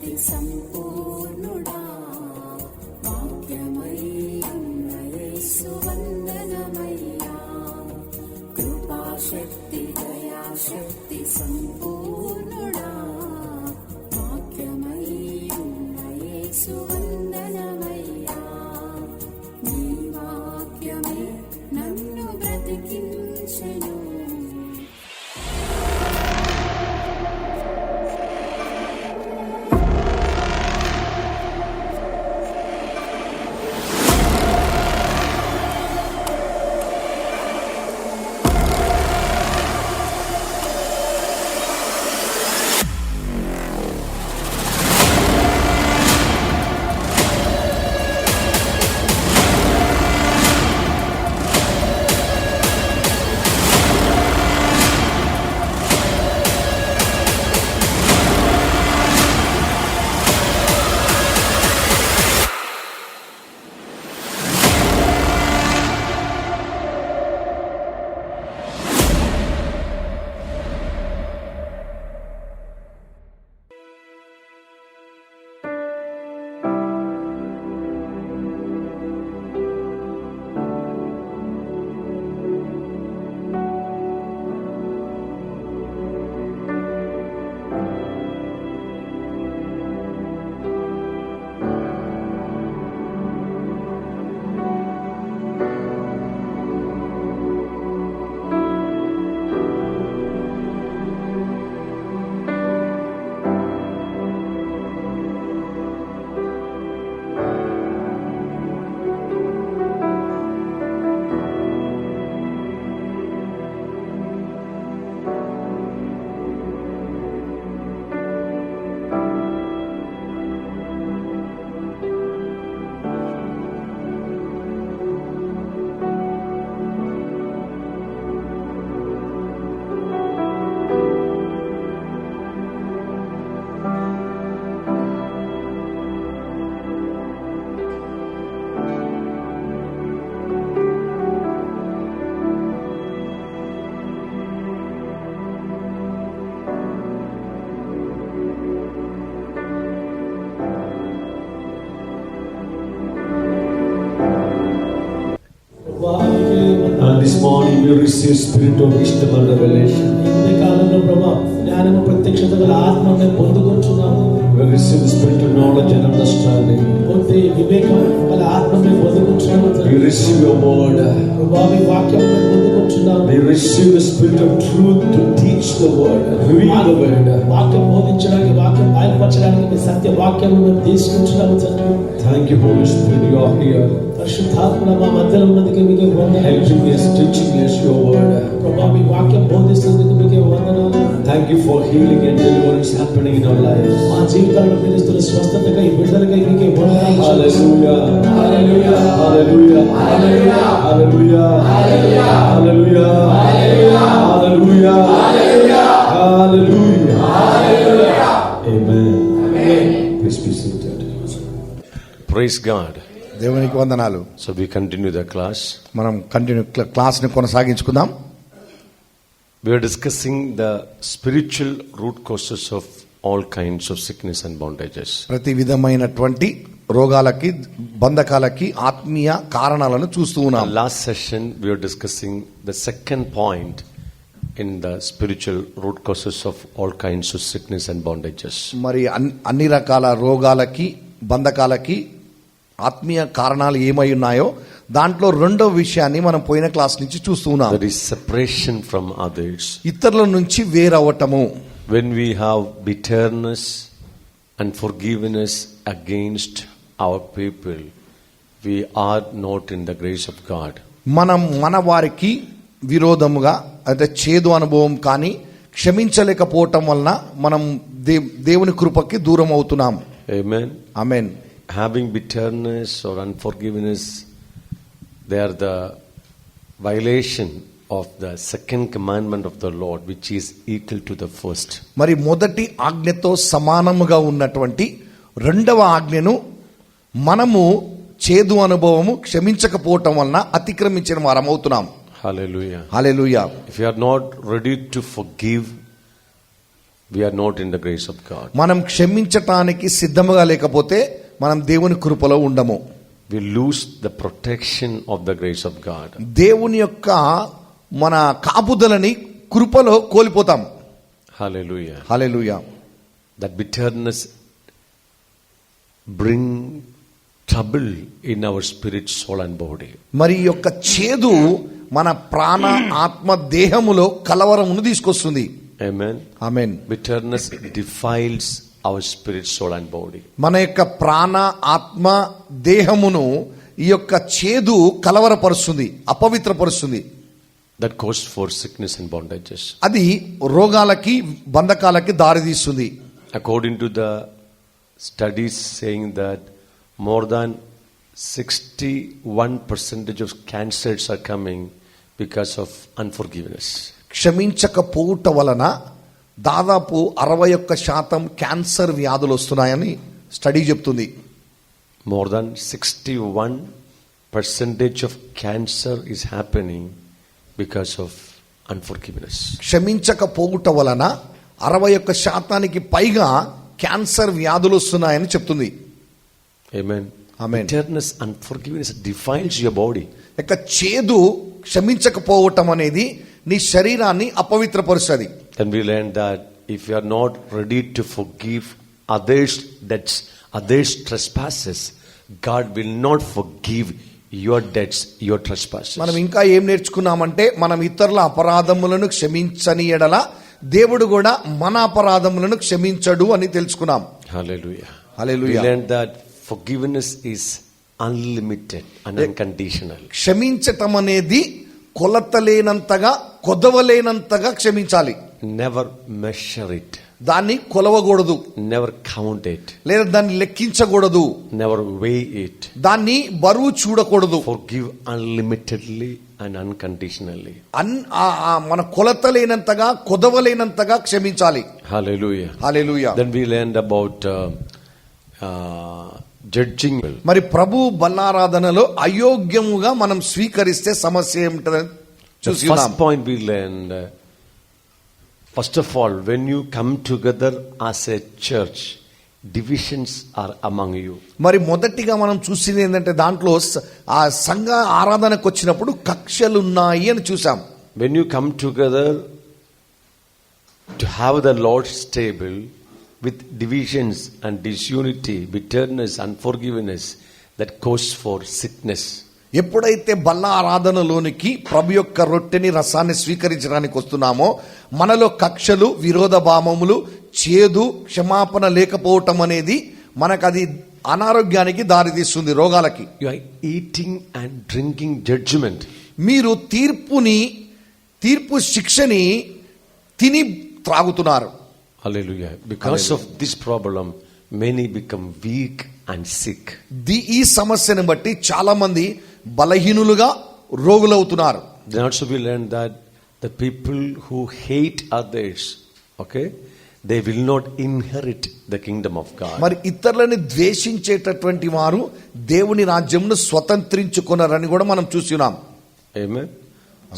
శక్తి సంపూర్ణుడా వాక్యమై ఉన్న యేసు వందనమయ్యా. కృపాశక్తి దయాశక్తి సంపూర్ణుడా వాక్యమై ఉన్న యేసు వందనమయ్యా. నీ వాక్యమే నన్ను బ్రతికించెను. This morning we receive spirit of wisdom and revelation. ఈ కాలంలో ప్రభా జ్ఞానము ప్రత్యక్షత గల ఆత్మను పొందుకుంటున్నాము. We receive the spirit of knowledge and understanding. పొంది వివేకం గల ఆత్మను పొందుకుంటున్నాము. We receive your word. ప్రభా మీ వాక్యమును పొందుకుంటున్నాము. We receive the spirit of truth to teach the word, reveal the word. వాక్యం బోధించడానికి వాక్యం బయలుపరచడానికి మీ సత్య వాక్యమును తీసుకుంటున్నాము తండ్రి. Thank you, Holy Spirit, you are here. పరిశుద్ధాత్మ మా మధ్యలో ఉన్నందుకు మీకే వందనాలు. Helping us, teaching us your word. ప్రభా మీ వాక్యం బోధిస్తున్నందుకు మీకే వందనాలు. Thank you for healing and deliverance happening in our lives. మా జీవితాల్లో మీరిస్తున్న స్వస్థతకై విడుదలకై మీకే వందనాలు. Hallelujah. Hallelujah. Hallelujah. Hallelujah. Hallelujah. Hallelujah. Hallelujah. Hallelujah. Hallelujah. Hallelujah. Amen. Amen. Please be seated. Praise God. దేవునికి వందనాలు. So we continue the class. మనం class ని కొనసాగించుకుందాం. We are discussing the spiritual root causes of all kinds of sickness and bondages. ప్రతి విధమైనటువంటి రోగాలకి బంధకాలకి ఆత్మీయ కారణాలను చూస్తూ ఉన్నాం. Last session we were discussing the second point in the spiritual root causes of all kinds of sickness and bondages. మరి అన్ని రకాల రోగాలకి బంధకాలకి ఆత్మీయ కారణాలు ఏమై ఉన్నాయో దాంట్లో రెండో విషయాన్ని మనం పోయిన క్లాస్ నుంచి చూస్తూ ఉన్నాం. There is separation from others. ఇతరుల నుంచి వేరవటము. When we have bitterness and forgiveness against our people, we are not in the grace of God. మనం మన వారికి విరోధముగా అంటే చేదు అనుభవం కానీ క్షమించలేకపోవటం వలన మనం దేవుని కృపకి దూరం అవుతున్నాం. Amen. Amen. Having bitterness or unforgiveness, they are the violation of the second commandment of the Lord, which is equal to the first. మరి మొదటి ఆజ్ఞతో సమానముగా ఉన్నటువంటి రెండవ ఆజ్ఞను మనము చేదు అనుభవము క్షమించకపోవటం వలన అతిక్రమించిన వారం అవుతున్నాం. Hallelujah. Hallelujah. If you are not ready to forgive we are not in the grace of God. మనం క్షమించటానికి సిద్ధముగా లేకపోతే మనం దేవుని కృపలో ఉండము. We lose the protection of the grace of God. దేవుని యొక్క మన కాపుదలని కృపలో కోల్పోతాం. Hallelujah. Hallelujah. That bitterness bring trouble in our spirit, soul and body. మరి ఈ యొక్క చేదు మన ప్రాణ ఆత్మ దేహములో కలవరమును తీసుకొస్తుంది. Amen. Amen. Bitterness defiles our spirit, soul and body. మన యొక్క ప్రాణ ఆత్మ దేహమును ఈ యొక్క చేదు కలవరపరుస్తుంది, అపవిత్రపరుస్తుంది. That cause for sickness and bondages. అది రోగాలకి బంధకాలకి దారితీస్తుంది. According to the studies saying that more than 61% of cancers are coming because of unforgiveness. క్షమించకపోవుట వలన దాదాపు 61% క్యాన్సర్ వ్యాధులు వస్తున్నాయని స్టడీ చెప్తుంది. More than 61% of cancer is happening because of unforgiveness. క్షమించకపోవుట వలన 61% పైగా cancer వ్యాధులు వస్తున్నాయని చెప్తుంది. Amen. Amen. Bitterness, unforgiveness defiles your body. ఇక చేదు క్షమించకపోవటం అనేది నీ శరీరాన్ని అపవిత్రపరుస్తుంది. Then we learn that if you are not ready to forgive others' debts, others' trespasses, God will not forgive your debts, your trespasses. మనం ఇంకా ఏం నేర్చుకున్నామంటే మనం ఇతరుల అపరాధములను క్షమించని ఎడల దేవుడు కూడా మన అపరాధములను క్షమించడు అని తెలుసుకున్నాం. Hallelujah. Hallelujah. We learned that forgiveness is unlimited and unconditional. క్షమించటం అనేది కొలతలేనంతగా కొదవలేనంతగా క్షమించాలి. Never measure it. దాన్ని కొలవకూడదు, Never count it. లేదా దాన్ని లెక్కించకూడదు, Never weigh it. దాన్ని బరువు చూడకూడదు. Forgive unlimitedly and unconditionally. మన కొలతలేనంతగా కొదవలేనంతగా క్షమించాలి. Hallelujah. Hallelujah. Then we learned about judging. మరి ప్రభు బల్లారాధనలో అయోగ్యముగా మనం స్వీకరిస్తే సమస్య ఏమిటని The చూసి first point we learned, first of all, when you come together as a church, divisions are among you. మరి మొదటిగా మనం చూసింది ఏంటంటే దాంట్లో ఆ సంఘ ఆరాధనకు వచ్చినప్పుడు కక్షలు ఉన్నాయి అని చూసాం. When you come together to have the Lord's table with divisions and disunity, bitterness, unforgiveness, that cause for sickness. ఎప్పుడైతే బల్ల ఆరాధనలోనికి ప్రభు యొక్క రొట్టెని రసాన్ని స్వీకరించడానికి వస్తున్నామో మనలో కక్షలు, విరోధ భావములు, చేదు, క్షమాపణ లేకపోవటం అనేది మనకు అది అనారోగ్యానికి దారితీస్తుంది, రోగాలకి. You are eating and drinking judgment. మీరు తీర్పు శిక్షని తిని త్రాగుతున్నారు. Hallelujah. Because of this problem, many become weak and sick. ఈ సమస్యను బట్టి చాలా మంది బలహీనులుగా రోగులవుతున్నారు. Then also we learned that the people who hate others, okay, they will not inherit the kingdom of God. మరి ఇతరులని ద్వేషించేటటువంటి వారు దేవుని రాజ్యమును స్వతంత్రించుకొనరని కూడా మనం చూస్తున్నాం. Amen.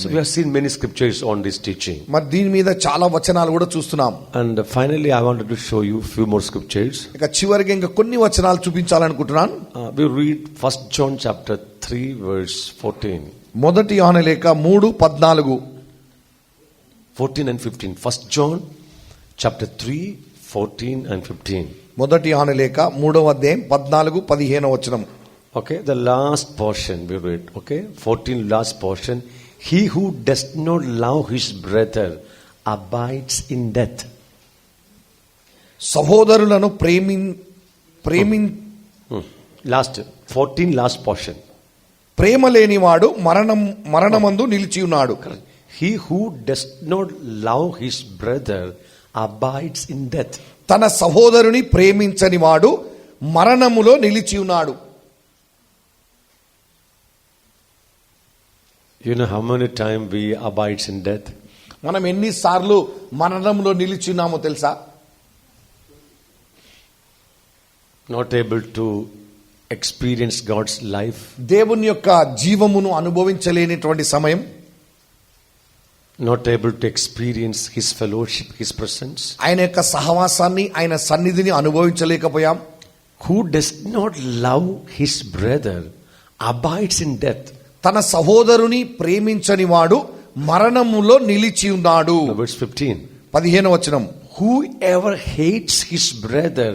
So we have seen many scriptures on this teaching. మరి దీని మీద చాలా వచనాలు కూడా చూస్తున్నాం. And finally I wanted to show you few more scriptures. ఇక చివరికి ఇంకా కొన్ని వచనాలు చూపించాలనుకుంటున్నాను. We read 1 John chapter 3 verse 14. మొదటి యోహాను లేఖ 3:14 14 and 15. 1 John chapter 3 14 and 15. మొదటి యోహాను లేఖ 3వ అధ్యాయం 14-15 వచనం. Okay, the last portion we read. Okay, 14 last portion. He who does not love his brother abides in death. సహోదరులను Last 14 last portion. ప్రేమ లేనివాడు మరణమందు నిలిచి ఉన్నాడు. He who does not love his brother abides in death. తన సహోదరుని ప్రేమించని వాడు మరణములో నిలిచి ఉన్నాడు. You know how many times we abides in death? మనం ఎన్నిసార్లు మరణంలో నిలిచి ఉన్నామో తెలుసా? Not able to experience God's life. దేవుని యొక్క జీవమును అనుభవించలేనిటువంటి సమయం. not able to experience his fellowship, his presence, ఆయన యొక్క సహవాసాన్ని, ఆయన సన్నిధిని అనుభవించలేకపోయాం. who does not love his brother abides in death. తన సహోదరుని ప్రేమించని వాడు మరణములో నిలిచి ఉన్నాడు. Now, verse 15. 15వ వచనం, Whoever hates his brother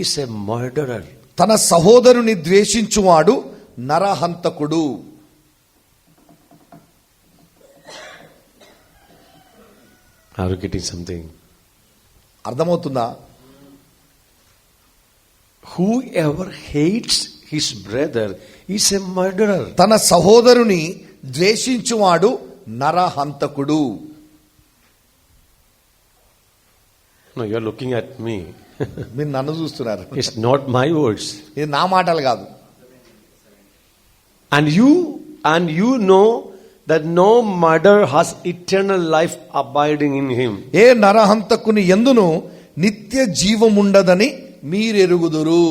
is a murderer. తన సహోదరుని ద్వేషించువాడు నరహంతకుడు. Are you getting something? అర్థమవుతుందా? Whoever hates his brother is a murderer. తన సహోదరుని ద్వేషించువాడు నరహంతకుడు. No, you are looking at me. మీరు నన్ను చూస్తున్నారు. It's not my words. ఇది నా మాటలు కాదు. And you know that no murder has eternal life abiding in him. ఏ నరహంతకుని యందును నిత్య జీవముండదని మీరెరుగుదురు.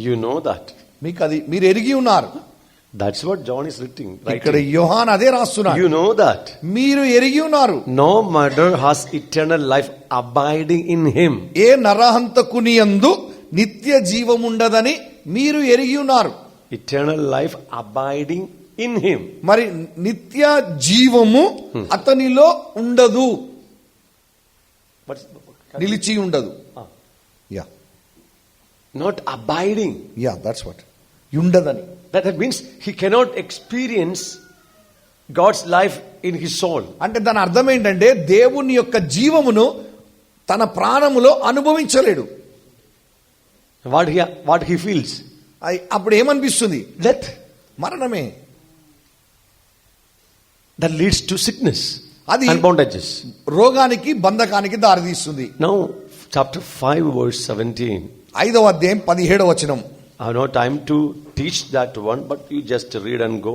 You know that. మీకు అది మీరు ఎరిగి ఉన్నారు. That's what John is writing. ఇక్కడ యోహాన్ అదే రాస్తున్నాడు. You know that. మీరు ఎరిగి ఉన్నారు. No murder has eternal life abiding in him. ఏ నరహంతకుని యందు నిత్య జీవముండదని మీరు ఎరిగి ఉన్నారు. Eternal life abiding in him. మరి నిత్య జీవము అతనిలో ఉండదు, నిలిచి ఉండదు. Yeah Not abiding. Yeah that's what ఉండదని. That means he cannot experience God's life in his soul. అంటే దాని అర్థం ఏంటంటే దేవుని యొక్క జీవమును తన ప్రాణములో అనుభవించలేడు. What he feels? అప్పుడు ఏమనిపిస్తుంది? Death. మరణమే. That leads to sickness అది and bondages. రోగానికి, బంధకానికి దారితీస్తుంది. Now chapter 5 verse 17. 5వ అధ్యాయం 17వ వచనం. I have no time to teach that one, but you just read and go.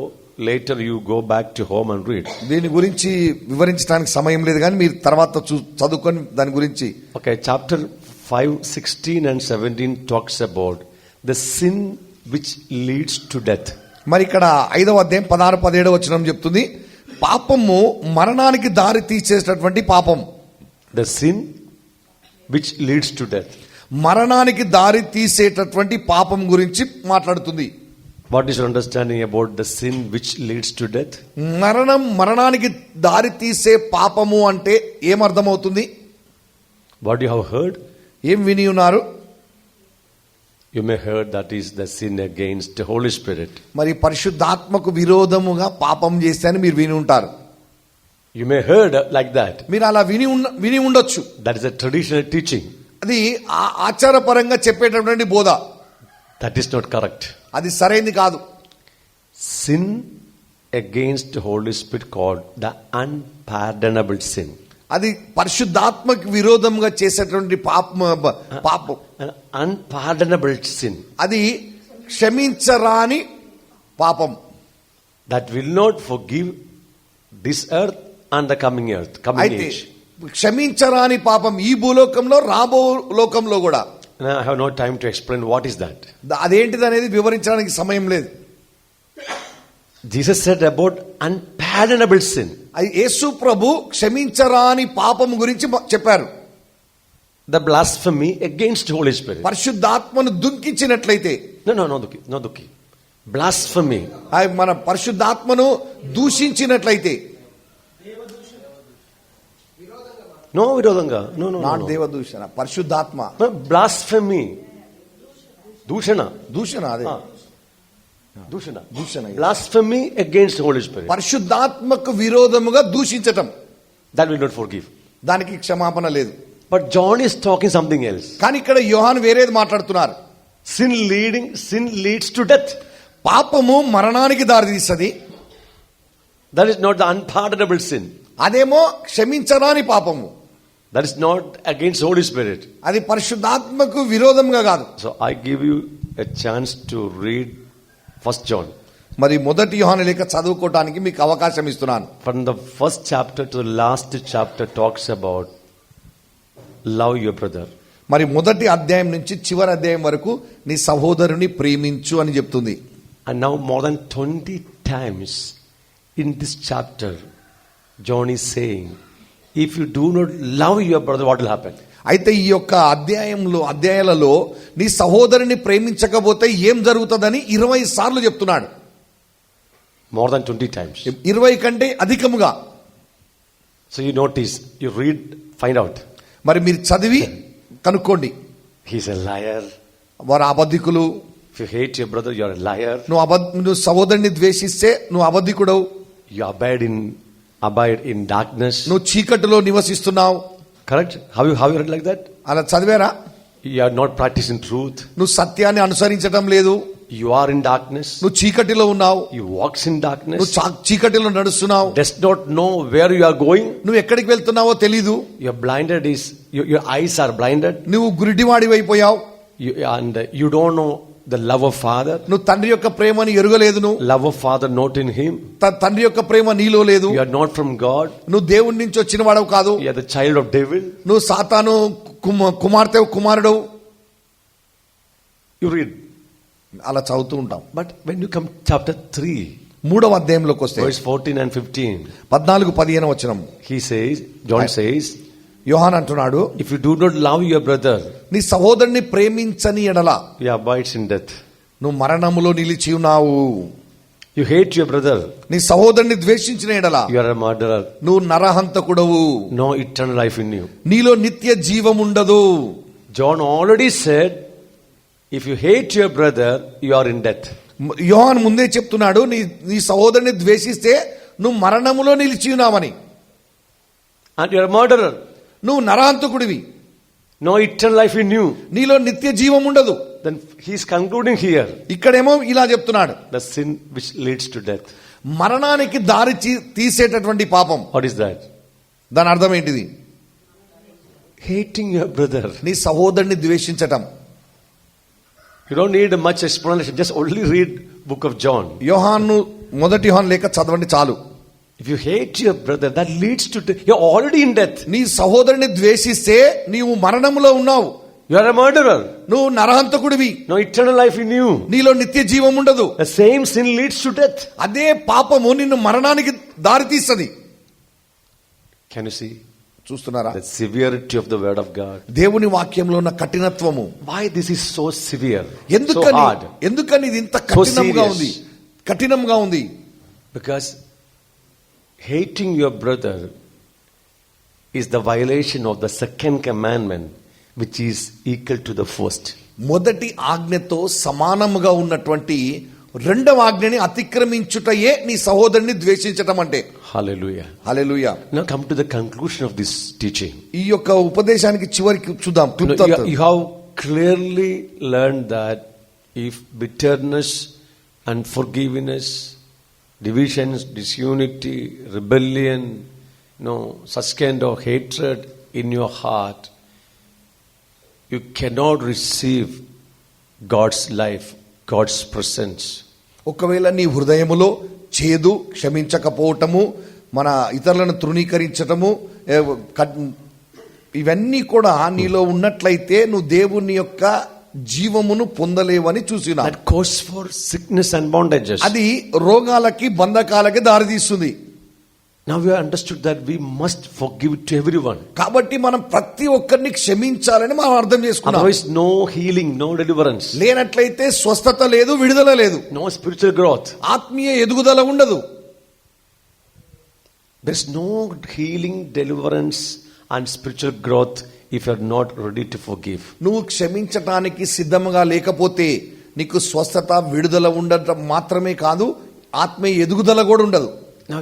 Later you go back to home and read. దీని గురించి వివరించడానికి సమయం లేదు, కానీ మీరు తర్వాత చదువుకొని దాని గురించి. Okay, chapter 5, 16 and 17 talks about the sin which leads to death. మరి ఇక్కడ 5వ అధ్యాయం 16, 17వ వచనం చెప్తుంది పాపము మరణానికి దారి తీసేటటువంటి పాపం. The sin which leads to death. మరణానికి దారి తీసేటటువంటి పాపం గురించి మాట్లాడుతుంది. What is your understanding about the sin which leads to death? మరణానికి దారి తీసే పాపము అంటే ఏమర్థమవుతుంది? What you have heard? ఏం విని ఉన్నారు? You may heard that is the sin against the Holy Spirit. మరి పరిశుద్ధాత్మకు విరోధముగా పాపం చేస్తే అని మీరు విని ఉంటారు. You may heard like that. మీరు అలా విని ఉండొచ్చు. That is a traditional teaching. అది ఆచారపరంగా చెప్పేటటువంటి బోధ. That is not correct. అది సరైనది కాదు. Sin against the Holy Spirit called the unpardonable sin. అది పరిశుద్ధాత్మకు విరోధంగా చేసేటువంటి పాపం. Unpardonable sin. అది క్షమించరాని పాపం. That will not forgive this earth and the coming earth, coming అయితే age. క్షమించరాని పాపం ఈ భూలోకంలో, రాబో లోకంలో కూడా. I have no time to explain what is that. అదేంటిది అనేది వివరించడానికి సమయం లేదు. Jesus said about unpardonable sin. యేసు ప్రభు క్షమించరాని పాపం గురించి చెప్పారు. The blasphemy against the Holy Spirit. పరిశుద్ధాత్మను దుఃఖించినట్లయితే. No duki. Blasphemy. మన పరిశుద్ధాత్మను దూషించినట్లయితే. No virodanga. No. నాట్ దేవ దూషణ, పరిశుద్ధాత్మ. No, blasphemy. Dūshana. అదే దూషణ. Blasphemy against the Holy Spirit. పరిశుద్ధాత్మకు విరోధముగా దూషించటం. That will not forgive. దానికి క్షమాపణ లేదు. But John is talking something else. కానీ ఇక్కడ యోహాను వేరేది మాట్లాడుతున్నారు. Sin leads to death. పాపము మరణానికి దారితీస్తుంది. That is not the unpardonable sin. అదేమో క్షమించరాని పాపము. That is not against Holy Spirit. అది పరిశుద్ధాత్మకు విరోధంగా కాదు. So I give you a chance to read 1 John. మరి మొదటి యోహాను లేఖ చదువుకోవడానికి మీకు అవకాశం ఇస్తున్నాను. From the first chapter to the last chapter talks about love your brother. మరి మొదటి అధ్యాయం నుంచి చివరి అధ్యాయం వరకు నీ సహోదరుని ప్రేమించు అని చెప్తుంది. And now more than 20 times in this chapter, John is saying, if you do not love your brother, what will happen? అయితే ఈ యొక్క అధ్యాయాలలో నీ సహోదరుని ప్రేమించకపోతే ఏం జరుగుతుందని 20 సార్లు చెప్తున్నాడు. More than 20 times. 20 కంటే అధికముగా. So you notice, you read, find out. మరి మీరు చదివి కనుక్కోండి. He's a liar. వారు అబద్ధికులు. If you hate your brother, you are a liar. నువ్వు సహోదరుని ద్వేషిస్తే నువ్వు అబద్ధికుడవు. You abide in darkness. నువ్వు చీకటిలో నివసిస్తున్నావు. Correct? How you read like that? అలా చదివారా? You are not practicing truth. నువ్వు సత్యాన్ని అనుసరించడం లేదు. You are in darkness. నువ్వు చీకటిలో ఉన్నావు. You walks in darkness. నువ్వు చీకటిలో నడుస్తున్నావు. Does not know where you are going. నువ్వు ఎక్కడికి వెళ్తున్నావో తెలీదు. Your blinded is your eyes are blinded. నువ్వు గురిడివాడివైపోయావు. And you don't know the love of Father. నువ్వు తండ్రి యొక్క ప్రేమని ఎరుగలేదు. నువ్వు love of Father not in him. తండ్రి యొక్క ప్రేమ నీలో లేదు. You are not from God. నువ్వు దేవుని నుంచి వచ్చిన వాడవు కాదు. You are the child of devil. నువ్వు సాతాను కుమారుడు. You read. అలా చదువుతూ ఉంటాం. But when you come chapter 3, 3వ అధ్యాయంలోకి వస్తే verse 14 and 15, 14-15 వచనం, he says, John says, యోహాన్ అంటున్నాడు, if you do not love your brother, నీ సహోదరుని ప్రేమించని ఎడల he abides in death. నువ్వు మరణములో నిలిచి ఉన్నావు. You hate your brother, నీ సహోదరుని ద్వేషించిన ఎడల you are a murderer. నువ్వు నరహంతకుడవు. No eternal life in you. నీలో నిత్య జీవం ఉండదు. John already said, if you hate your brother, you are in death. యోహాన్ ముందే చెప్తున్నాడు, నీ సహోదరుని ద్వేషిస్తే నువ్వు మరణములో నిలిచి ఉన్నావని. And you are a murderer. నువ్వు నరహంతకుడివి. No eternal life in you. నీలో నిత్య జీవం ఉండదు. Then he is concluding here, ఇక్కడేమో ఇలా చెప్తున్నాడు, the sin which leads to death. మరణానికి దారి తీసేటటువంటి పాపం. What is that? దాని అర్థం ఏంటిది? Hating your brother. నీ సహోదరుని ద్వేషించటం. You don't need much explanation. Just only read book of John. మొదటి యోహాను లేఖ చదవండి చాలు. If you hate your brother, that leads to death. You're already in death. నీ సహోదరుని ద్వేషిస్తే నీవు మరణములో ఉన్నావు. You are a murderer. నువ్వు నరహంతకుడివి. No eternal life in you. నీలో నిత్య జీవం ఉండదు. The same sin leads to death. అదే పాపము నిన్ను మరణానికి దారి తీస్తది. Can you see? చూస్తున్నారా? The severity of the word of God. దేవుని వాక్యంలో ఉన్న కఠినత్వము. Why this is so severe? So hard. ఎందుకని ఇది ఇంత కఠినంగా ఉంది? Because hating your brother is the violation of the second commandment, which is equal to the first. మొదటి ఆజ్ఞతో సమానముగా ఉన్నటువంటి రెండవ ఆజ్ఞని అతిక్రమించుటయే నీ సహోదరుని ద్వేషించటం అంటే. Hallelujah. Hallelujah. Now come to the conclusion of this teaching. ఈ యొక్క ఉపదేశానికి చివరికి చూద్దాం. You have clearly learned that if bitterness, unforgiveness, divisions, disunity, rebellion, such kind of hatred in your heart, you cannot receive God's life, God's presence. ఒకవేళ నీ హృదయములో చేదు, క్షమించకపోవటము, మన ఇతరులను తృణీకరించటము, ఇవన్నీ కూడా నీలో ఉన్నట్లయితే నువ్వు దేవుని యొక్క జీవమును పొందలేవని చూసినా. That cause for sickness and bondages. అది రోగాలకి బంధకాలకి దారితీస్తుంది. Now we have understood that we must forgive to everyone. కాబట్టి మనం ప్రతి ఒక్కరిని క్షమించాలని మనం అర్థం చేసుకున్నాం. Otherwise no healing, no deliverance. లేనట్లయితే స్వస్థత లేదు, విడుదల లేదు. No spiritual growth. ఆత్మీయ ఎదుగుదల ఉండదు. There is no healing, deliverance and spiritual growth if you are not ready to forgive. నువ్వు క్షమించటానికి సిద్ధంగా లేకపోతే నీకు స్వస్థత, విడుదల ఉండటం మాత్రమే కాదు, ఆత్మీయ ఎదుగుదల కూడా ఉండదు. Now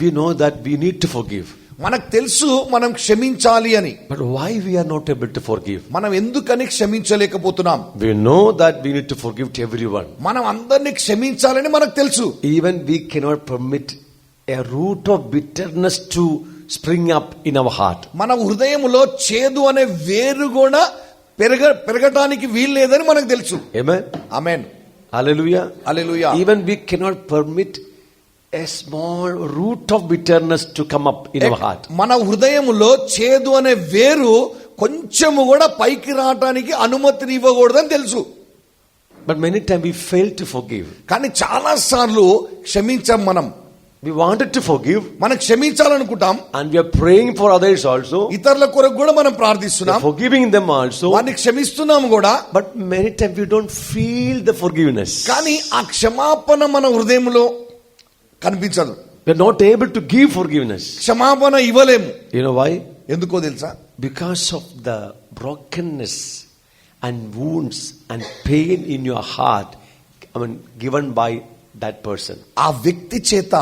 we know that we need to forgive. మనకు తెలుసు మనం క్షమించాలి అని. But why we are not able to forgive? మనం ఎందుకని క్షమించలేకపోతున్నాం? We know that we need to forgive to everyone. మనం అందరిని క్షమించాలని మనకు తెలుసు. Even we cannot permit a root of bitterness to spring up in our heart. మన హృదయములో చేదు అనే వేరు కూడా పెరగటానికి వీల్లేదని మనకు తెలుసు. Amen. Amen. Hallelujah. Hallelujah. Even we cannot permit a small root of bitterness to come up in our heart. మన హృదయములో చేదు అనే వేరు కొంచెము కూడా పైకి రావడానికి అనుమతిని ఇవ్వకూడదని తెలుసు. But many times we fail to forgive. కానీ చాలా సార్లు క్షమించాం మనం. We wanted to forgive మనం క్షమించాలనుకుంటాం, and we are praying for others also. ఇతరుల కొరకు కూడా మనం We are ప్రార్థిస్తున్నాం, forgiving them also. వారిని క్షమిస్తున్నాం కూడా. But many times we don't feel the forgiveness. కానీ ఆ క్షమాపణ మన హృదయంలో కనిపించదు. We are not able to give forgiveness. క్షమాపణ ఇవ్వలేము. You know why? ఎందుకో తెలుసా? Because of the brokenness and wounds and pain in your heart, given by that person. ఆ వ్యక్తి చేత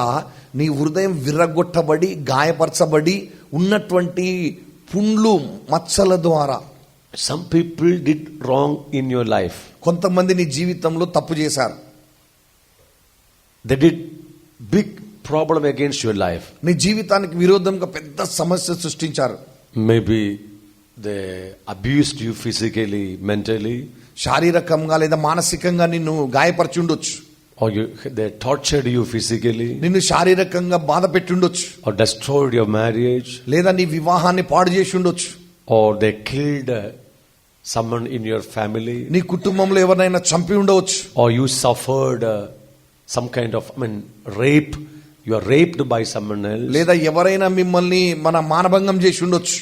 నీ హృదయం విర్రగొట్టబడి గాయపరచబడి ఉన్నటువంటి పుండ్లు మచ్చల ద్వారా. Some people did wrong in your life. కొంతమంది నీ జీవితంలో తప్పు చేశారు. They did big problem against your life. నీ జీవితానికి విరోధంగా పెద్ద సమస్య సృష్టించారు. Maybe they abused you physically, mentally, శారీరకంగా లేదా మానసికంగా నిన్ను గాయపరిచి ఉండొచ్చు, or they tortured you physically, నిన్ను శారీరకంగా బాధ పెట్టి ఉండొచ్చు, or destroyed your marriage, లేదా నీ వివాహాన్ని పాడు చేసి ఉండొచ్చు, or they killed someone in your family, నీ కుటుంబంలో ఎవరినైనా చంపి ఉండవచ్చు, or you suffered some kind of rape. You are raped by someone else. లేదా ఎవరైనా మిమ్మల్ని మానభంగం చేసి ఉండొచ్చు.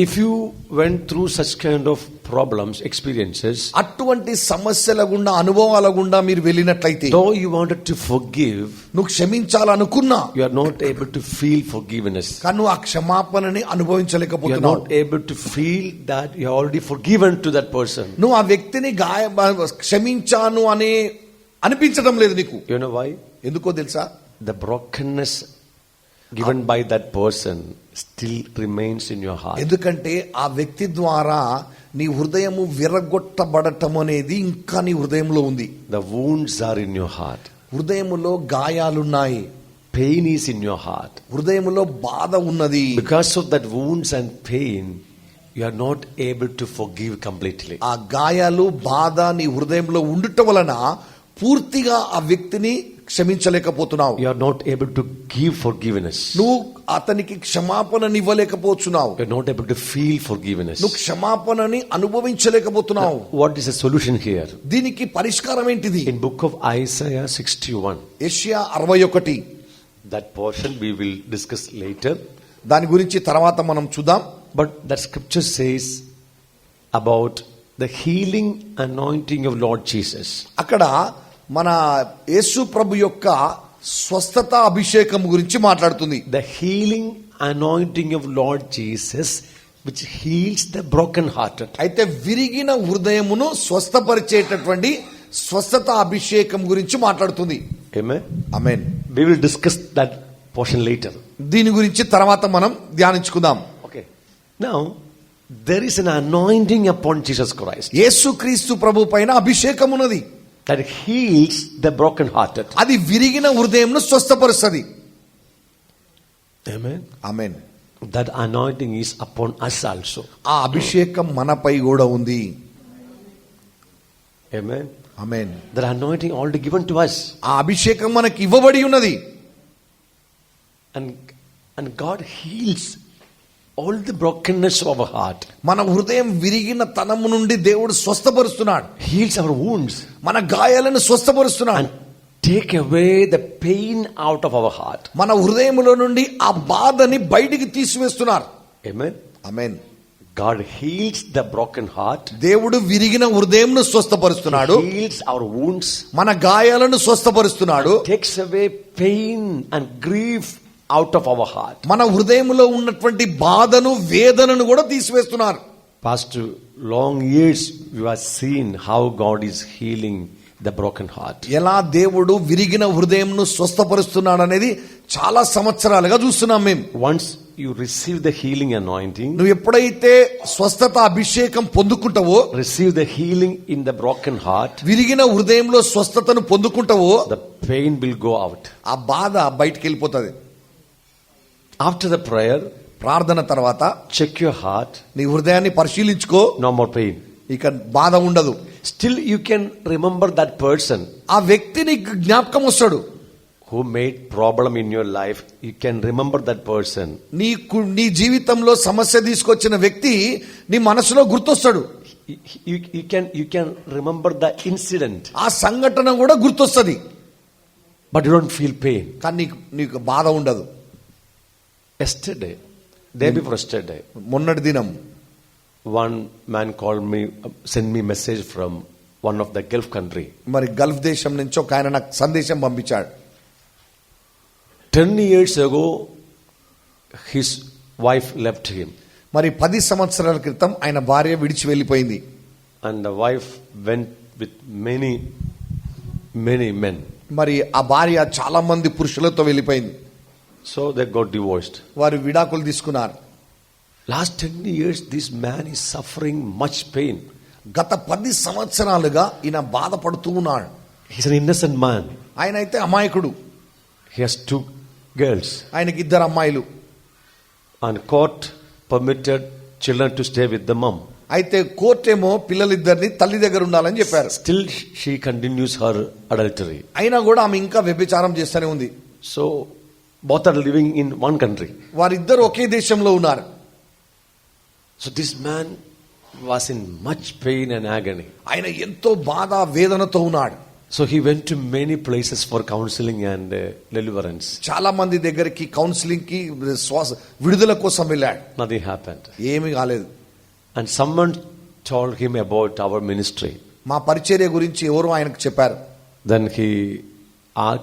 If you went through such kind of problems, experiences, అటువంటి సమస్యల గుండా అనుభవాల గుండా మీరు వెళ్ళినట్లయితే, though you wanted to forgive, నువ్వు క్షమించాలనుకున్నా you are not able to feel forgiveness. కానీ నువ్వు ఆ క్షమాపణని You are అనుభవించలేకపోతున్నావు. not able to feel that you are already forgiven to that person. నువ్వు ఆ వ్యక్తిని క్షమించాను అని అనిపించడం లేదు నీకు. You know why? ఎందుకో తెలుసా? The brokenness given by that person still remains in your heart. ఎందుకంటే ఆ వ్యక్తి ద్వారా నీ హృదయము విరగొట్టబడటం అనేది ఇంకా నీ హృదయంలో ఉంది. The wounds are in your heart. హృదయములో గాయాలున్నాయి, Pain is in your heart. హృదయములో బాధ ఉన్నది. Because of that wounds and pain, you are not able to forgive completely. ఆ గాయాలు బాధ నీ హృదయంలో ఉండటం వలన పూర్తిగా ఆ వ్యక్తిని క్షమించలేకపోతున్నావు. You are not able to give forgiveness. నువ్వు అతనికి క్షమాపణని ఇవ్వలేకపోతున్నావు. You are not able to feel forgiveness. నువ్వు క్షమాపణని అనుభవించలేకపోతున్నావు. What is the solution here? దీనికి పరిష్కారం ఏంటిది? In book of Isaiah 61, యెషయా 61, that portion we will discuss later. దాని గురించి తర్వాత మనం చూద్దాం. But that scripture says about the healing anointing of Lord Jesus. అక్కడ మన యేసు ప్రభు యొక్క స్వస్థత అభిషేకం గురించి మాట్లాడుతుంది. The healing anointing of Lord Jesus, which heals the broken hearted. అయితే విరిగిన హృదయమును స్వస్థపరిచేటటువంటి స్వస్థత అభిషేకం గురించి మాట్లాడుతుంది. Amen. Amen. We will discuss that portion later. దీని గురించి తర్వాత మనం ధ్యానించుకుందాం. Okay. Now, there is an anointing upon Jesus Christ యేసుక్రీస్తు ప్రభు పైన అభిషేకం ఉన్నది. that heals the broken hearted. అది విరిగిన హృదయంను స్వస్థపరుస్తుంది. Amen. Amen. That anointing is upon us also. ఆ అభిషేకం మనపై కూడా ఉంది. Amen. Amen. That anointing already given to us. ఆ అభిషేకం మనకి ఇవ్వబడి ఉన్నది. And God heals all the brokenness of our heart. మన హృదయం విరిగిన తనము నుండి దేవుడు స్వస్థపరుస్తున్నాడు. Heals our wounds. మన గాయాలను స్వస్థపరుస్తున్నాడు. And take away the pain out of our heart. మన హృదయములో నుండి ఆ బాధని బయటికి తీసివేస్తున్నారు. Amen. Amen. God heals the broken heart. దేవుడు విరిగిన హృదయంను స్వస్థపరుస్తున్నాడు. He heals our wounds. మన గాయాలను స్వస్థపరుస్తున్నాడు. Takes away pain and grief out of our heart. మన హృదయములో ఉన్నటువంటి బాధను వేదనను కూడా తీసివేస్తున్నారు. Past long years we have seen how God is healing the broken heart. ఎలా దేవుడు విరిగిన హృదయంను స్వస్థపరుస్తున్నాడు అనేది చాలా సంవత్సరాలుగా చూస్తున్నాం మేము. Once you receive the healing anointing, నువ్వు ఎప్పుడైతే స్వస్థత అభిషేకం పొందుకుంటావో, receive the healing in the broken heart, విరిగిన హృదయంలో స్వస్థతను పొందుకుంటావో, the pain will go out. ఆ బాధ బయటికి వెళ్ళిపోతుంది. After the prayer, ప్రార్థన తర్వాత check your heart. నీ హృదయాన్ని పరిశీలించుకో. No more pain. ఇక బాధ ఉండదు. Still you can remember that person ఆ వ్యక్తి నీకు జ్ఞాపకం వస్తాడు. who made problem in your life. You can remember that person. నీ జీవితంలో సమస్య తీసుకొచ్చిన వ్యక్తి నీ మనసులో గుర్తొస్తాడు. You can remember the incident. ఆ సంఘటన కూడా గుర్తొస్తుంది. but you don't feel pain. కానీ నీకు బాధ ఉండదు. Yesterday, day before yesterday, మొన్నటి దినం one man called me, sent me message from one of the Gulf country. మరి గల్ఫ్ దేశం నుంచి ఒక ఆయన నాకు సందేశం పంపించాడు. 10 years ago, his wife left him. మరి 10 సంవత్సరాల క్రితం ఆయన భార్య విడిచి వెళ్ళిపోయింది. And the wife went with many men. మరి ఆ భార్య చాలా మంది పురుషులతో వెళ్ళిపోయింది. So they got divorced. వారు విడాకులు తీసుకున్నారు. Last 10 years, this man is suffering much pain. గత 10 సంవత్సరాలుగా ఈయన బాధపడుతూ ఉన్నాడు. He's an innocent man. ఆయన అయితే అమాయకుడు. He has 2 girls. ఆయనకి 2 అమ్మాయిలు. And court permitted children to stay with the mom. అయితే కోర్టేమో పిల్లలిద్దరిని తల్లి దగ్గర ఉండాలని చెప్పారు. Still she continues her adultery. అయినా కూడా ఆమె ఇంకా వ్యభిచారం చేస్తూనే ఉంది. So both are living in one country. వారిద్దరు ఒకే దేశంలో ఉన్నారు. So this man was in much pain and agony. ఆయన ఎంతో బాధ వేదనతో ఉన్నాడు. So he went to many places for counseling and deliverance. చాలా మంది దగ్గరికి కౌన్సిలింగ్ కి విడుదల కోసం వెళ్ళాడు. Nothing happened. ఏమీ కాలేదు. And someone told him about our ministry. మా పరిచర్య గురించి ఎవరో ఆయనకు చెప్పారు. Then he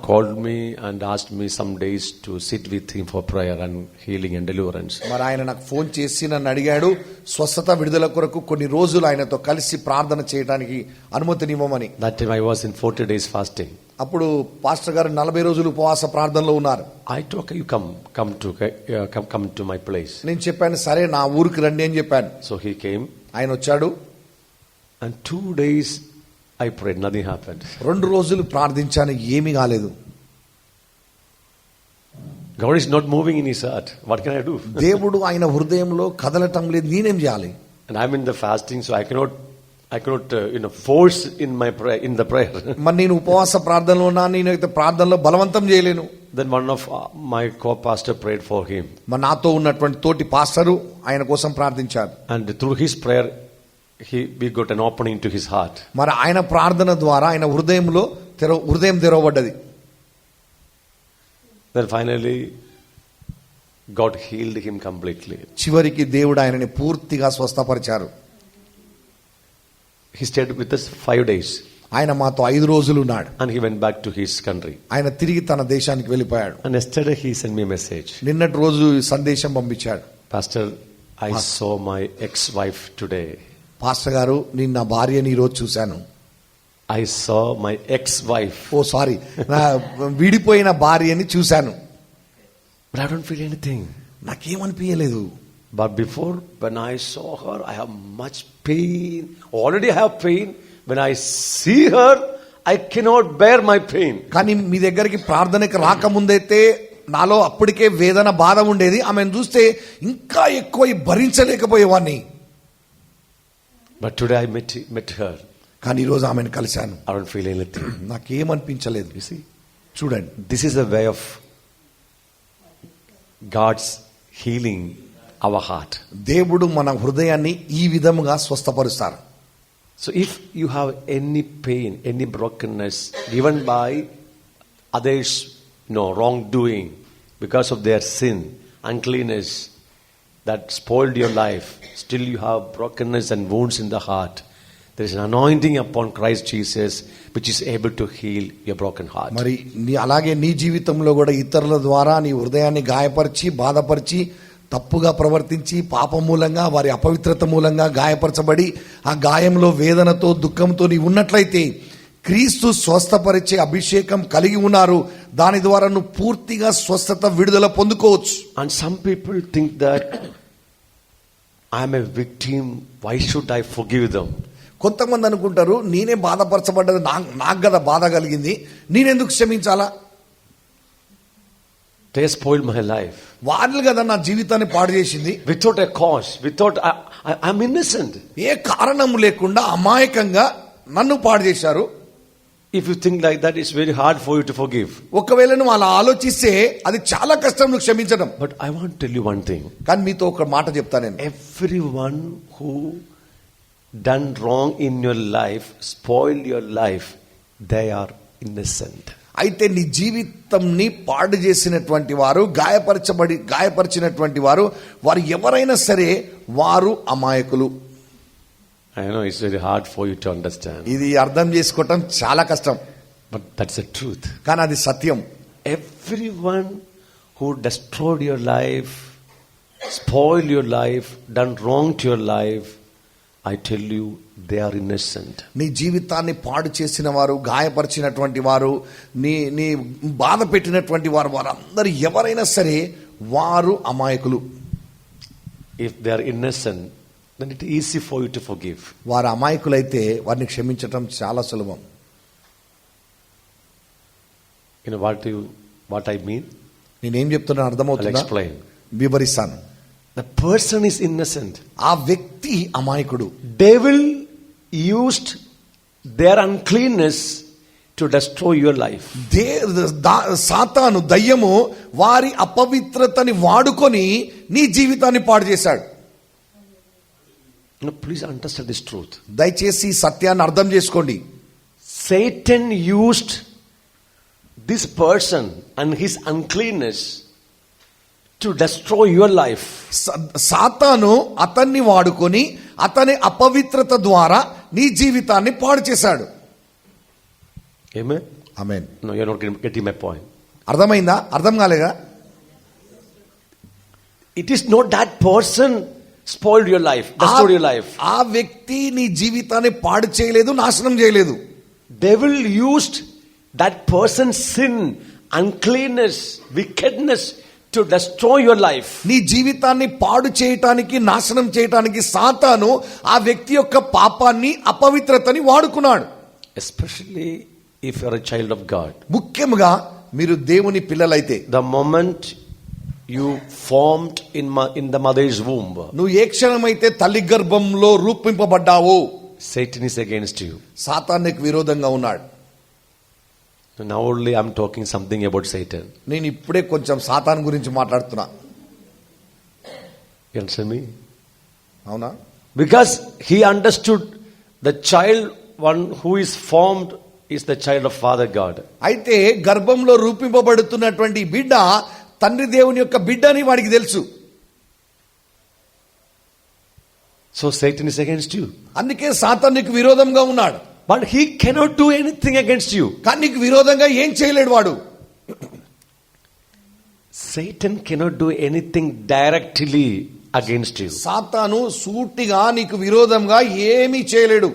called me and asked me some days to sit with him for prayer and healing and deliverance. మరి ఆయన నాకు ఫోన్ చేసి నన్ను అడిగాడు స్వస్థత విడుదల కొరకు కొన్ని రోజులు ఆయనతో కలిసి ప్రార్థన చేయడానికి అనుమతినివ్వమని. That time I was in 40 days fasting. అప్పుడు పాస్టర్ గారు 40 రోజులు ఉపవాస ప్రార్థనలో ఉన్నారు. I told you come to my place. నేను చెప్పాను సరే నా ఊరికి రండి అని చెప్పాను. So he came. ఆయన వచ్చాడు. And 2 days I prayed, nothing happened. 2 రోజులు ప్రార్థించాను, ఏమీ కాలేదు. God is not moving in his heart. What can I do? దేవుడు ఆయన హృదయంలో కదలటం లేదు, నేనేం చేయాలి? And I'm in the fasting, so I cannot force in my prayer, in the prayer. మరి నేను ఉపవాస ప్రార్థనలో ఉన్నా, నేనైతే ప్రార్థనలో బలవంతం చేయలేను. Then one of my co-pastor prayed for him. మరి నాతో ఉన్నటువంటి తోటి పాస్టరు ఆయన కోసం ప్రార్థించారు. And through his prayer, we got an opening to his heart. మరి ఆయన ప్రార్థన ద్వారా ఆయన హృదయం తెరవబడ్డది. Then finally God healed him completely. చివరికి దేవుడు ఆయనని పూర్తిగా స్వస్థపరిచారు. He stayed with us 5 days. ఆయన మాతో 5 రోజులు ఉన్నాడు. And he went back to his country. ఆయన తిరిగి తన దేశానికి వెళ్ళిపోయాడు. And yesterday he sent me a message. నిన్నటి రోజు సందేశం పంపించాడు. Pastor, I saw my ex-wife today. Pastor గారు, నేను నా భార్యని ఈ రోజు చూశాను. I saw my ex-wife. Sorry, నా విడిపోయిన భార్యని చూశాను. But I don't feel anything. నాకేమనిపించలేదు. But before, when I saw her, I have much pain. Already I have pain. When I see her, I cannot bear my pain. కానీ మీ దగ్గరికి ప్రార్థనకి రాకముందైతే నాలో అప్పటికే వేదన బాధ ఉండేది. ఆమెను చూస్తే ఇంకా ఎక్కువ భరించలేకపోయేవాడిని. But today I met her. కానీ ఈరోజు ఆమెను కలిశాను. I don't feel anything. నాకేమనిపించలేదు. You see? చూడండి, This is the way of God's healing our heart. దేవుడు మన హృదయాన్ని ఈ విధముగా స్వస్థపరుస్తారు. So if you have any pain, any brokenness given by others, wrongdoing because of their sin, uncleanness that spoiled your life, still you have brokenness and wounds in the heart, there is an anointing upon Christ Jesus which is able to heal your broken heart. మరి అలాగే నీ జీవితంలో కూడా ఇతరుల ద్వారా నీ హృదయాన్ని గాయపరిచి బాధపరిచి తప్పుగా ప్రవర్తించి పాపం మూలంగా వారి అపవిత్రత మూలంగా గాయపరచబడి ఆ గాయంలో వేదనతో దుఃఖంతో నీ ఉన్నట్లయితే క్రీస్తు స్వస్థపరిచే అభిషేకం కలిగి ఉన్నారు. దాని ద్వారా నువ్వు పూర్తిగా స్వస్థత విడుదల పొందుకోవచ్చు. And some people think that I am a victim, why should I forgive them? కొంతమంది అనుకుంటారు, నేనే బాధపరచబడ్డది, నాకు కదా బాధ కలిగింది, నేనెందుకు క్షమించాలా? They spoiled my life. వాళ్ళు కదా నా జీవితాన్ని పాడు చేసింది. Without a cause, I'm innocent. ఏ కారణం లేకుండా అమాయకంగా నన్ను పాడు చేశారు. If you think like that, it's very hard for you to forgive. ఒకవేళ నువ్వు అలా ఆలోచిస్తే అది చాలా కష్టం నువ్వు క్షమించడం. But I want to tell you one thing. కానీ మీతో ఒక మాట చెప్తాను నేను. Everyone who done wrong in your life, spoiled your life, they are innocent. అయితే నీ జీవితంని పాడు చేసినటువంటి వారు, గాయపరిచినటువంటి వారు ఎవరైనా సరే వారు అమాయకులు. I know it's very hard for you to understand, ఇది అర్థం చేసుకోవటం చాలా కష్టం, but that's the truth. కానీ అది సత్యం. Everyone who destroyed your life, spoiled your life, done wrong to your life, I tell you, they are innocent. నీ జీవితాన్ని పాడు చేసిన వారు, గాయపరిచినటువంటి వారు, నీ బాధ పెట్టినటువంటి వారందరూ ఎవరైనా సరే వారు అమాయకులు. If they are innocent, then it is easy for you to forgive. వారు అమాయకులైతే వారిని క్షమించటం చాలా సులభం. You know what I mean? నేనేం చెప్తున్నా I'll అర్థమవుతుందా? explain. వివరిస్తాను. The person is innocent. ఆ వ్యక్తి అమాయకుడు. Devil used their uncleanness to destroy your life. సాతాను, దయ్యము వారి అపవిత్రతని వాడుకొని నీ జీవితాన్ని పాడు చేశాడు. Now, please understand this truth. దయచేసి ఈ సత్యాన్ని అర్థం చేసుకోండి. Satan used this person and his uncleanness to destroy your life. సాతాను అతన్ని వాడుకొని అతని అపవిత్రత ద్వారా నీ జీవితాన్ని పాడు చేశాడు. Amen? Amen. No, you're not getting my point. అర్థమైందా? అర్థం కాలేదా? It is not that person spoiled your life, destroyed your life. ఆ వ్యక్తి నీ జీవితాన్ని పాడు చేయలేదు, నాశనం చేయలేదు. Devil used that person's sin, uncleanness, wickedness to destroy your life. నీ జీవితాన్ని పాడు చేయటానికి, నాశనం చేయటానికి సాతాను ఆ వ్యక్తి యొక్క పాపాన్ని, అపవిత్రతని వాడుకున్నాడు. Especially if you are a child of God. ముఖ్యంగా మీరు దేవుని పిల్లలైతే, The moment you formed in the mother's womb, నువ్వు ఏ క్షణమైతే తల్లి గర్భంలో రూపింపబడ్డావో, Satan is against you. సాతాను నీకు విరోధంగా ఉన్నాడు. Now only I'm talking something about Satan. నేను ఇప్పుడే కొంచెం సాతాను గురించి మాట్లాడుతున్నా. You understand me? అవునా? Because he understood the child one who is formed is the child of Father God. అయితే గర్భంలో రూపింపబడుతున్నటువంటి బిడ్డ తండ్రి దేవుని యొక్క బిడ్డ అని వాడికి తెలుసు. So Satan is against you. అందుకే సాతాను నీకు విరోధంగా ఉన్నాడు. But he cannot do anything against you. కానీ నీకు విరోధంగా ఏం చేయలేడు వాడు. Satan cannot do anything directly against you. సాతాను సూటిగా నీకు విరోధంగా ఏమీ చేయలేడు.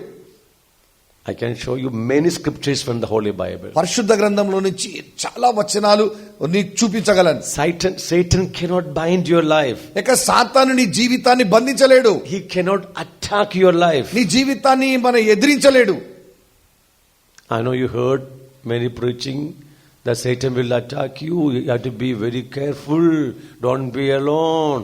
I can show you many scriptures from the Holy Bible. పరిశుద్ధ గ్రంథంలో నుంచి చాలా వచనాలు నీకు చూపించగలను. Satan cannot bind your life. ఇక సాతాను నీ జీవితాన్ని బంధించలేడు. He cannot attack your life. నీ జీవితాన్ని ఎదిరించలేడు. I know you heard many preaching that Satan will attack you. You have to be very careful. Don't be alone.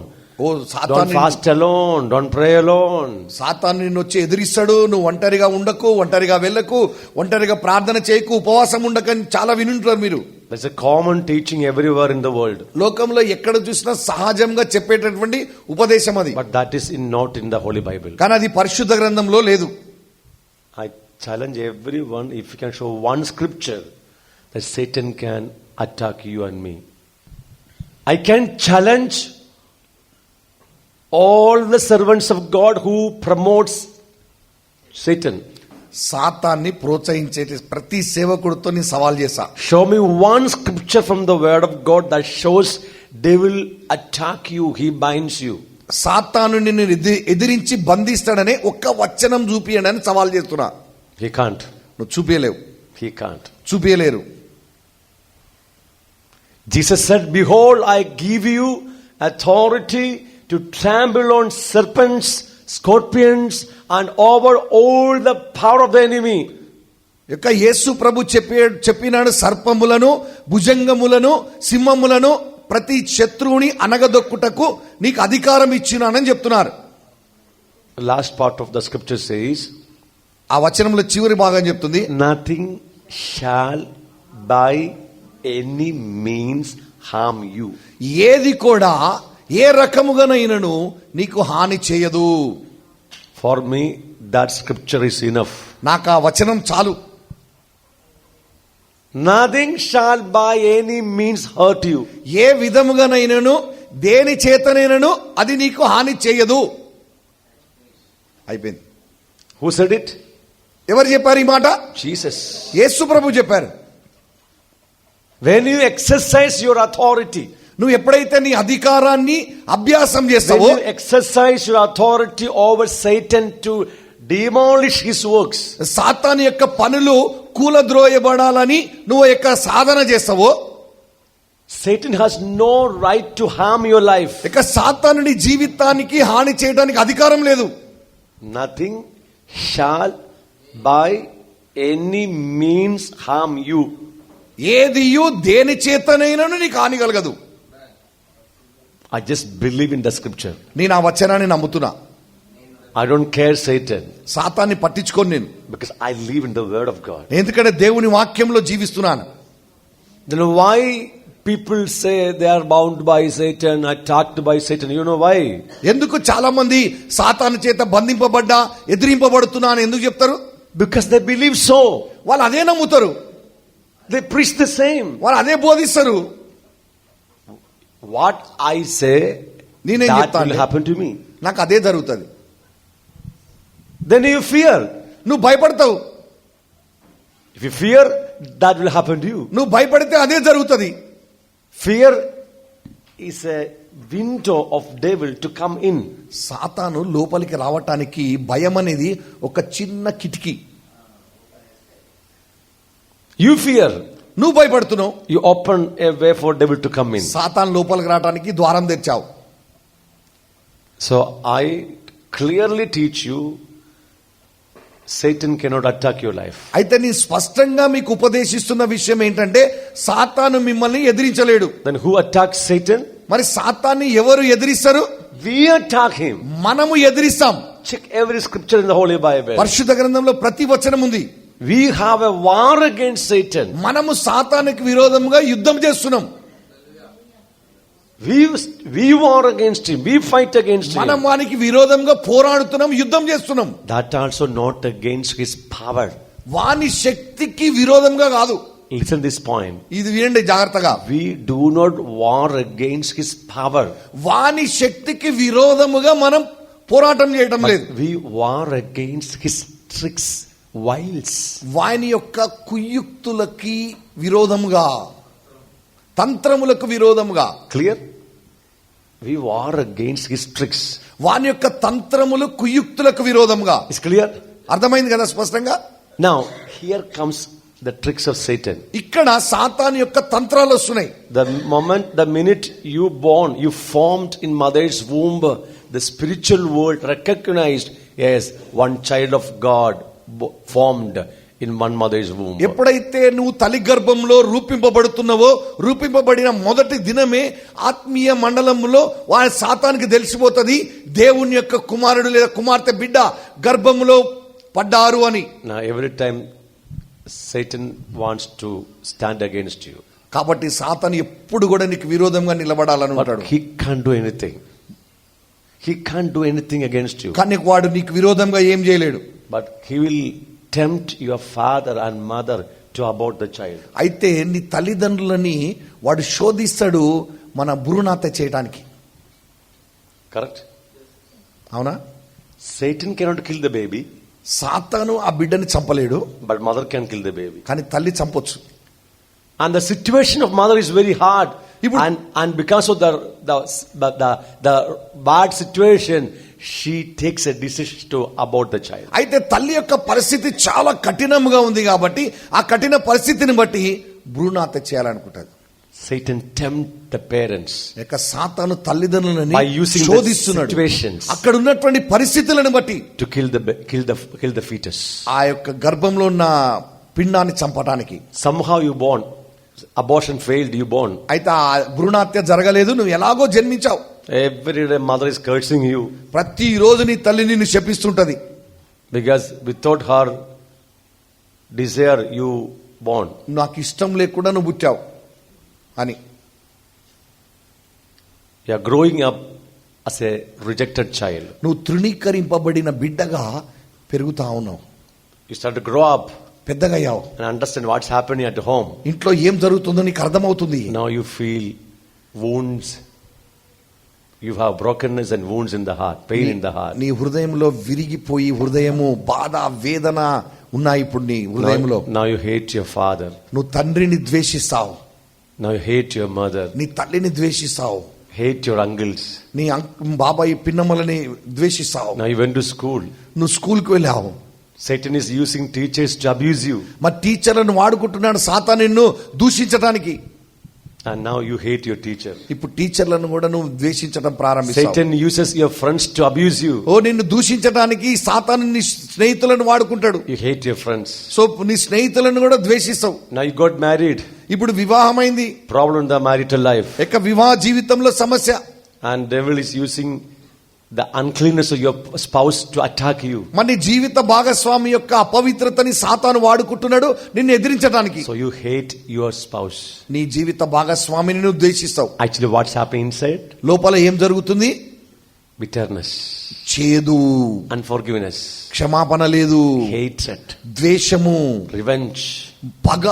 Don't fast alone. Don't pray alone. సాతాను నిన్ను వచ్చి ఎదిరిస్తాడు. నువ్వు ఒంటరిగా ఉండకు, ఒంటరిగా వెళ్ళకు, ఒంటరిగా ప్రార్థన చేయకు, ఉపవాసం ఉండకని చాలా వినుంటారు మీరు. That's a common teaching everywhere in the world. లోకంలో ఎక్కడ చూసినా సహజంగా చెప్పేటటువంటి ఉపదేశం అది. But that is not in the Holy Bible. కానీ అది పరిశుద్ధ గ్రంథంలో లేదు. I challenge everyone, if you can show one scripture that Satan can attack you and me. I can challenge all the servants of God who promotes Satan. సాతాన్ని ప్రోత్సహించే ప్రతి సేవకుడితో నేను సవాల్ చేశా. Show me one scripture from the word of God that shows they will attack you, he binds you. సాతాను నిన్ను ఎదిరించి బంధిస్తాడనే ఒక్క వచనం చూపియండి అని సవాల్ చేస్తున్నా. He can't. నువ్వు చూపించలేవు. He can't. చూపించలేరు. Jesus said, behold, I give you authority to trample on serpents, scorpions and over all the power of the enemy. యొక్క యేసు ప్రభు చెప్పినాడు, సర్పములను, భుజంగములను, సింహములను, ప్రతి శత్రువుని అనగదొక్కుటకు నీకు అధికారం ఇచ్చినానని చెప్తున్నారు. Last part of the scripture says, ఆ వచనంలో చివరి భాగం చెప్తుంది, nothing shall by any means harm you. ఏది కూడా ఏ రకముగానైనను నీకు హాని చేయదు. For me that scripture is enough. నాకు ఆ వచనం చాలు. Nothing shall by any means hurt you. ఏ విధముగానైనను దేని చేతనైనను అది నీకు హాని చేయదు. అయిపోయింది. Who said it? ఎవరు చెప్పారు ఈ మాట? Jesus. యేసు ప్రభు చెప్పారు. When you exercise your authority, నువ్వు ఎప్పుడైతే నీ అధికారాన్ని అభ్యాసం when చేస్తావో, you exercise your authority over Satan to demolish his works, సాతాను యొక్క పనులు కూలద్రోయబడాలని నువ్వు యొక్క సాధన చేస్తావో, Satan has no right to harm your life. ఇక సాతాను నీ జీవితానికి హాని చేయడానికి అధికారం లేదు. Nothing shall by any means harm you. ఏదియు దేని చేతనైనను నీకు హాని కలగదు. I just believe in the scripture. నేను ఆ వచనాన్ని నమ్ముతున్నా. I don't care Satan, సాతాన్ని పట్టించుకోను నేను, because I live in the word of God. ఎందుకంటే దేవుని వాక్యంలో జీవిస్తున్నాను. Then why people say they are bound by Satan, attacked by Satan? You know why? ఎందుకు చాలా మంది సాతాను చేత బంధింపబడ్డా ఎదిరింపబడుతున్నా అని ఎందుకు చెప్తారు? Because they believe so. వాళ్ళు అదే నమ్ముతారు, They preach the same. వాళ్ళు అదే బోధిస్తారు. What I say, నేనేం that చెప్తాను? will happen to me. నాకు అదే జరుగుతుంది. Then you fear. నువ్వు భయపడతావు. If you fear, that will happen to you. నువ్వు భయపడితే అదే జరుగుతుంది. Fear is a window of devil to come in. సాతాను లోపలికి రావటానికి భయం అనేది ఒక చిన్న కిటికీ. You fear, నువ్వు భయపడుతున్నావు, you open a way for devil to come in. సాతాను లోపలికి రావడానికి ద్వారం తెచ్చావు. So I clearly teach you, Satan cannot attack your life. అయితే నేను స్పష్టంగా మీకు ఉపదేశిస్తున్న విషయం ఏంటంటే సాతాను మిమ్మల్ని ఎదిరించలేడు. Then who attacks Satan? మరి సాతాన్ని ఎవరు ఎదిరిస్తారు? We attack him. మనము ఎదిరిస్తాం. Check every scripture in the Holy Bible. పరిశుద్ధ గ్రంథంలో ప్రతి వచనం ఉంది. We have a war against Satan. మనము సాతానికి విరోధంగా యుద్ధం చేస్తున్నాం. We war against him. We fight against him. మనం వానికి విరోధంగా పోరాడుతున్నాం, యుద్ధం చేస్తున్నాం. That also not against his power. వాని శక్తికి విరోధంగా కాదు. Listen this point. ఇది వినండి జాగ్రత్తగా. We do not war against his power. వాని శక్తికి విరోధముగా మనం పోరాటం చేయటం లేదు. But we war against his tricks, wiles. వాని యొక్క కుయుక్తులకి విరోధముగా, తంత్రములకు విరోధముగా. Clear? We war against his tricks. వాని యొక్క తంత్రములు కుయుక్తులకు విరోధముగా. Is clear? అర్థమైంది కదా స్పష్టంగా? Now, here comes the tricks of Satan. ఇక్కడ సాతాను యొక్క తంత్రాలు వస్తున్నాయి. The minute you born, you formed in mother's womb, the spiritual world recognized as one child of God formed in one mother's womb. ఎప్పుడైతే నువ్వు తల్లి గర్భంలో రూపింపబడుతున్నావో, రూపింపబడిన మొదటి దినమే ఆత్మీయ మండలంలో వారి సాతానికి తెలిసిపోతుంది దేవుని యొక్క కుమారుడు లేదా కుమార్తె బిడ్డ గర్భంలో పడ్డారు అని. Now every time Satan wants to stand against you. కాబట్టి సాతాను ఎప్పుడు కూడా నీకు విరోధంగా నిలబడాలని ఉంటాడు. But he can't do anything. He can't do anything against you. కానీ వాడు నీకు విరోధంగా ఏం చేయలేడు. But he will tempt your father and mother to abort the child. అయితే నీ తల్లిదండ్రులని వాడు శోధిస్తాడు మన భ్రూణహత్య చేయడానికి. Correct? అవునా? Satan cannot kill the baby. సాతాను ఆ బిడ్డని చంపలేడు, But mother can kill the baby. కానీ తల్లి చంపొచ్చు. And the situation of mother is very hard. And because of the bad situation, she takes a decision to abort the child. అయితే తల్లి యొక్క పరిస్థితి చాలా కఠినంగా ఉంది కాబట్టి ఆ కఠిన పరిస్థితిని బట్టి భ్రూణహత్య చేయాలనుకుంటాడు. Satan tempt the parents యొక్క సాతాను తల్లిదండ్రులని by using the శోధిస్తున్నాడు situations అక్కడ ఉన్నటువంటి పరిస్థితులను బట్టి to kill the fetus. ఆ యొక్క గర్భంలో ఉన్న పిండాన్ని చంపడానికి. Somehow you born, abortion failed, you born. అయితే ఆ భ్రూణహత్య జరగలేదు, నువ్వు ఎలాగో జన్మించావు. Every day mother is cursing you ప్రతి రోజు నీ తల్లి నిన్ను శపిస్తుంటది. because without her desire you born. నాకు ఇష్టం లేకుండా నువ్వు పుట్టావు అని. You are growing up as a rejected child. నువ్వు తృణీకరింపబడిన బిడ్డగా పెరుగుతా ఉన్నావు. You start to grow up. పెద్దగయ్యావు, and understand what's happening at home. ఇంట్లో ఏం జరుగుతుందో నీకు అర్థమవుతుంది. Now you feel wounds. You have brokenness and wounds in the heart, pain in the heart. నీ హృదయంలో విరిగిపోయి హృదయము బాధ వేదన ఉన్నాయి ఇప్పుడు నీ హృదయంలో. Now you hate your father. నువ్వు తండ్రిని ద్వేషిస్తావు. Now you hate your mother. నీ తల్లిని ద్వేషిస్తావు. Hate your uncles. నీ బాబాయి పిన్నమ్మలని ద్వేషిస్తావు. Now you went to school. నువ్వు స్కూల్కి వెళ్ళావు. Satan is using teachers to abuse you. మరి టీచర్లను వాడుకుంటున్నాడు సాతాను నిన్ను దూషించడానికి. And now you hate your teacher. ఇప్పుడు టీచర్లను కూడా నువ్వు ద్వేషించడం ప్రారంభిస్తావు. Satan uses your friends to abuse you. ఓ నిన్ను దూషించడానికి సాతాను నీ స్నేహితులను వాడుకుంటాడు. You hate your friends. So నీ స్నేహితులను కూడా ద్వేషిస్తావు. Now you got married. ఇప్పుడు వివాహమైంది. Problem in the marital life. ఇక వివాహ జీవితంలో సమస్య. And devil is using the uncleanness of your spouse to attack you. మన జీవిత భాగస్వామి యొక్క అపవిత్రతని సాతాను వాడుకుంటున్నాడు నిన్ను ఎదిరించడానికి. So you hate your spouse. నీ జీవిత భాగస్వామిని నువ్వు ద్వేషిస్తావు. Actually what's happening inside? లోపల ఏం జరుగుతుంది? Bitterness, చేదు, unforgiveness, క్షమాపణ లేదు, hatred, ద్వేషము, revenge. పగ.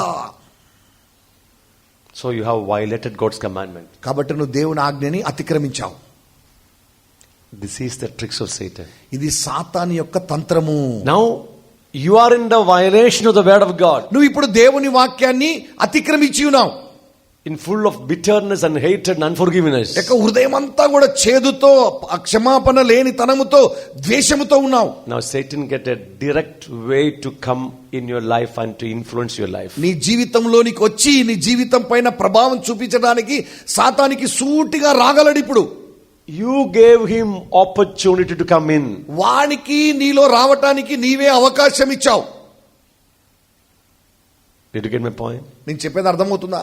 So you have violated God's commandment. కాబట్టి నువ్వు దేవుని ఆజ్ఞని అతిక్రమించావు. This is the tricks of Satan. ఇది సాతాను యొక్క తంత్రము. Now you are in the violation of the word of God. నువ్వు ఇప్పుడు దేవుని వాక్యాన్ని అతిక్రమించి ఉన్నావు. In full of bitterness and hatred and unforgiveness. యొక్క హృదయం అంతా కూడా చేదుతో, క్షమాపణ లేని తనముతో, ద్వేషముతో ఉన్నావు. Now Satan get a direct way to come in your life and to influence your life. నీ జీవితంలోనికి వచ్చి నీ జీవితం పైన ప్రభావం చూపించడానికి సాతానికి సూటిగా రాగలడు. ఇప్పుడు You gave him opportunity to come in. వానికి నీలో రావటానికి నీవే అవకాశం ఇచ్చావు. Did you get my point? నేను చెప్పేది అర్థమవుతుందా?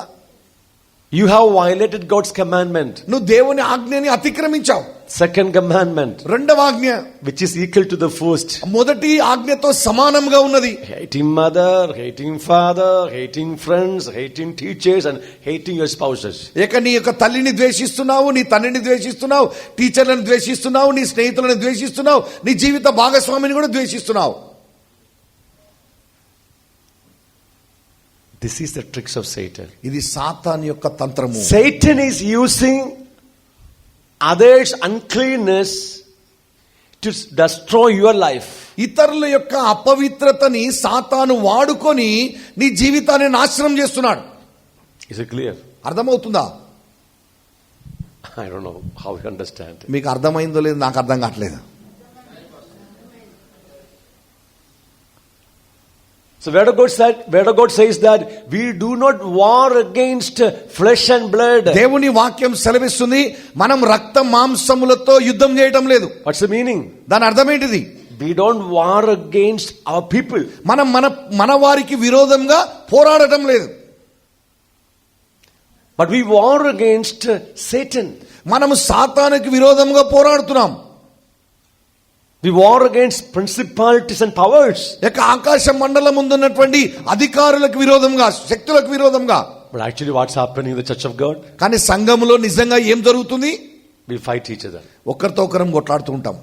You have violated God's commandment. నువ్వు దేవుని ఆజ్ఞని అతిక్రమించావు. Second commandment, రెండవ ఆజ్ఞ which is equal to the first. మొదటి ఆజ్ఞతో సమానంగా ఉన్నది. Hating mother, hating father, hating friends, hating teachers and hating your spouses. ఇక నీ యొక్క తల్లిని ద్వేషిస్తున్నావు, నీ తండ్రిని ద్వేషిస్తున్నావు, టీచర్లను ద్వేషిస్తున్నావు, నీ స్నేహితులను ద్వేషిస్తున్నావు, నీ జీవిత భాగస్వామిని కూడా ద్వేషిస్తున్నావు. This is the tricks of Satan. ఇది సాతాను యొక్క తంత్రము. Satan is using others' uncleanness to destroy your life. ఇతరుల యొక్క అపవిత్రతని సాతాను వాడుకొని నీ జీవితాన్ని నాశనం చేస్తున్నాడు. Is it clear? అర్థమవుతుందా? I don't know how you understand. మీకు అర్థమైందో లేదో నాకు అర్థం కావట్లేదు. So word of God says that we do not war against flesh and blood. దేవుని వాక్యం సెలవిస్తుంది మనం రక్త మాంసములతో యుద్ధం చేయటం లేదు. What's the meaning? దాని అర్థం ఏంటిది? We don't war against our people. మనం మన వారికి విరోధంగా పోరాడటం లేదు. But we war against Satan. మనము సాతానుకి విరోధంగా పోరాడుతున్నాం. We war against principalities and powers. యొక్క ఆకాశ మండలం ముందున్నటువంటి అధికారులకు విరోధంగా, శక్తులకు విరోధంగా. But actually what's happening in the church of God? కానీ సంఘములో నిజంగా ఏం జరుగుతుంది? We fight each other. ఒకరితో ఒకరం కొట్లాడుతూ ఉంటాం.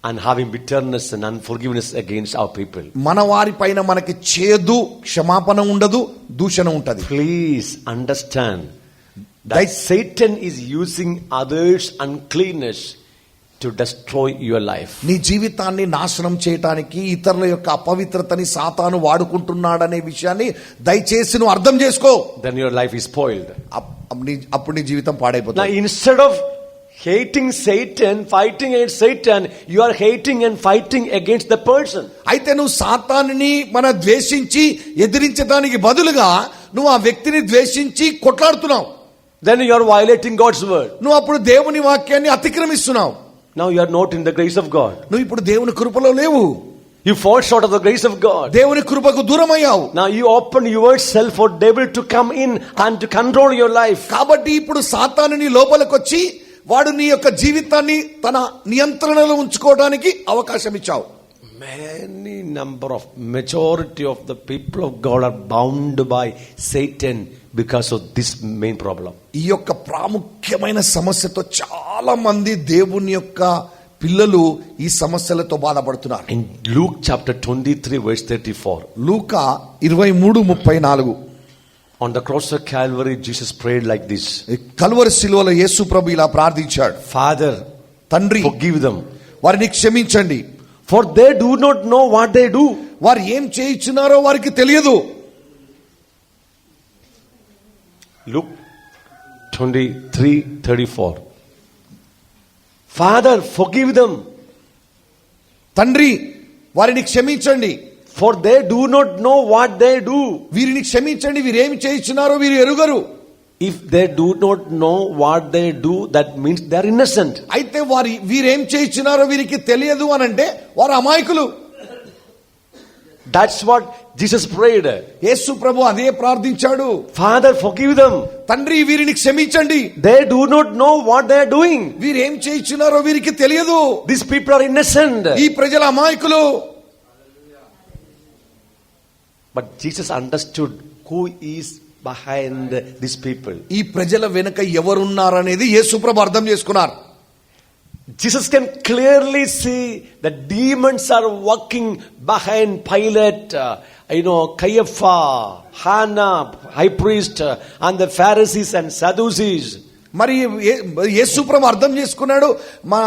And having bitterness and unforgiveness against our people. మన వారి పైన మనకి చేదు, క్షమాపణ ఉండదు, దూషణ ఉంటది. Please understand that Satan is using others' uncleanness to destroy your life. నీ జీవితాన్ని నాశనం చేయడానికి ఇతరుల యొక్క అపవిత్రతని సాతాను వాడుకుంటున్నాడనే విషయాన్ని దయచేసి నువ్వు అర్థం చేసుకో. Then your life is spoiled. అప్పుడు నీ జీవితం పాడైపోతుంది. Now instead of hating Satan, fighting against Satan, you are hating and fighting against the person. అయితే నువ్వు సాతానుని ద్వేషించి ఎదిరించడానికి బదులుగా నువ్వు ఆ వ్యక్తిని ద్వేషించి కొట్లాడుతున్నావు. Then you are violating God's word. నువ్వు అప్పుడు దేవుని వాక్యాన్ని అతిక్రమిస్తున్నావు. Now you are not in the grace of God. నువ్వు ఇప్పుడు దేవుని కృపలో లేవు. You fall short of the grace of God. దేవుని కృపకు దూరమయ్యావు. Now you open yourself for devil to come in and to control your life. కాబట్టి ఇప్పుడు సాతాను నీ లోపలికి వచ్చి వాడు నీ యొక్క జీవితాన్ని తన నియంత్రణలో ఉంచుకోవడానికి అవకాశం ఇచ్చావు. Many number of majority of the people of God are bound by Satan because of this main problem. ఈ యొక్క ప్రాముఖ్యమైన సమస్యతో చాలా మంది దేవుని యొక్క పిల్లలు ఈ సమస్యలతో బాధపడుతున్నారు. In Luke chapter 23 verse 34. Luka 23:34. On the cross of Calvary, Jesus prayed like this. Calvary శిలువలో యేసు ప్రభు ఇలా ప్రార్థించాడు. Father, తండ్రి, forgive them. వారిని క్షమించండి. For they do not know what they do. వారు ఏం చేయించున్నారో వారికి తెలియదు. Luke 23:34. Father, forgive them. తండ్రి, వారిని క్షమించండి. For they do not know what they do. వీరిని క్షమించండి, వీరేమి చేయించున్నారో వీరు ఎరుగరు. If they do not know what they do, that means they are innocent. అయితే వీరేం చేయించున్నారో వీరికి తెలియదు అని అంటే వారు అమాయకులు. That's what Jesus prayed. యేసు ప్రభు అదే ప్రార్థించాడు. Father, forgive them. తండ్రి, వీరిని క్షమించండి. They do not know what they are doing. వీరేం చేయించున్నారో వీరికి తెలియదు. These people are innocent. ఈ ప్రజల అమాయకులు. But Jesus understood who is behind these people. ఈ ప్రజల వెనుక ఎవరున్నారనేది యేసు ప్రభు అర్థం చేసుకున్నారు. Jesus can clearly see the demons are working behind Pilate, Caiaphas, Hannah, high priest, and the Pharisees and Sadducees. మరి యేసు ప్రభు అర్థం చేసుకున్నాడు, మా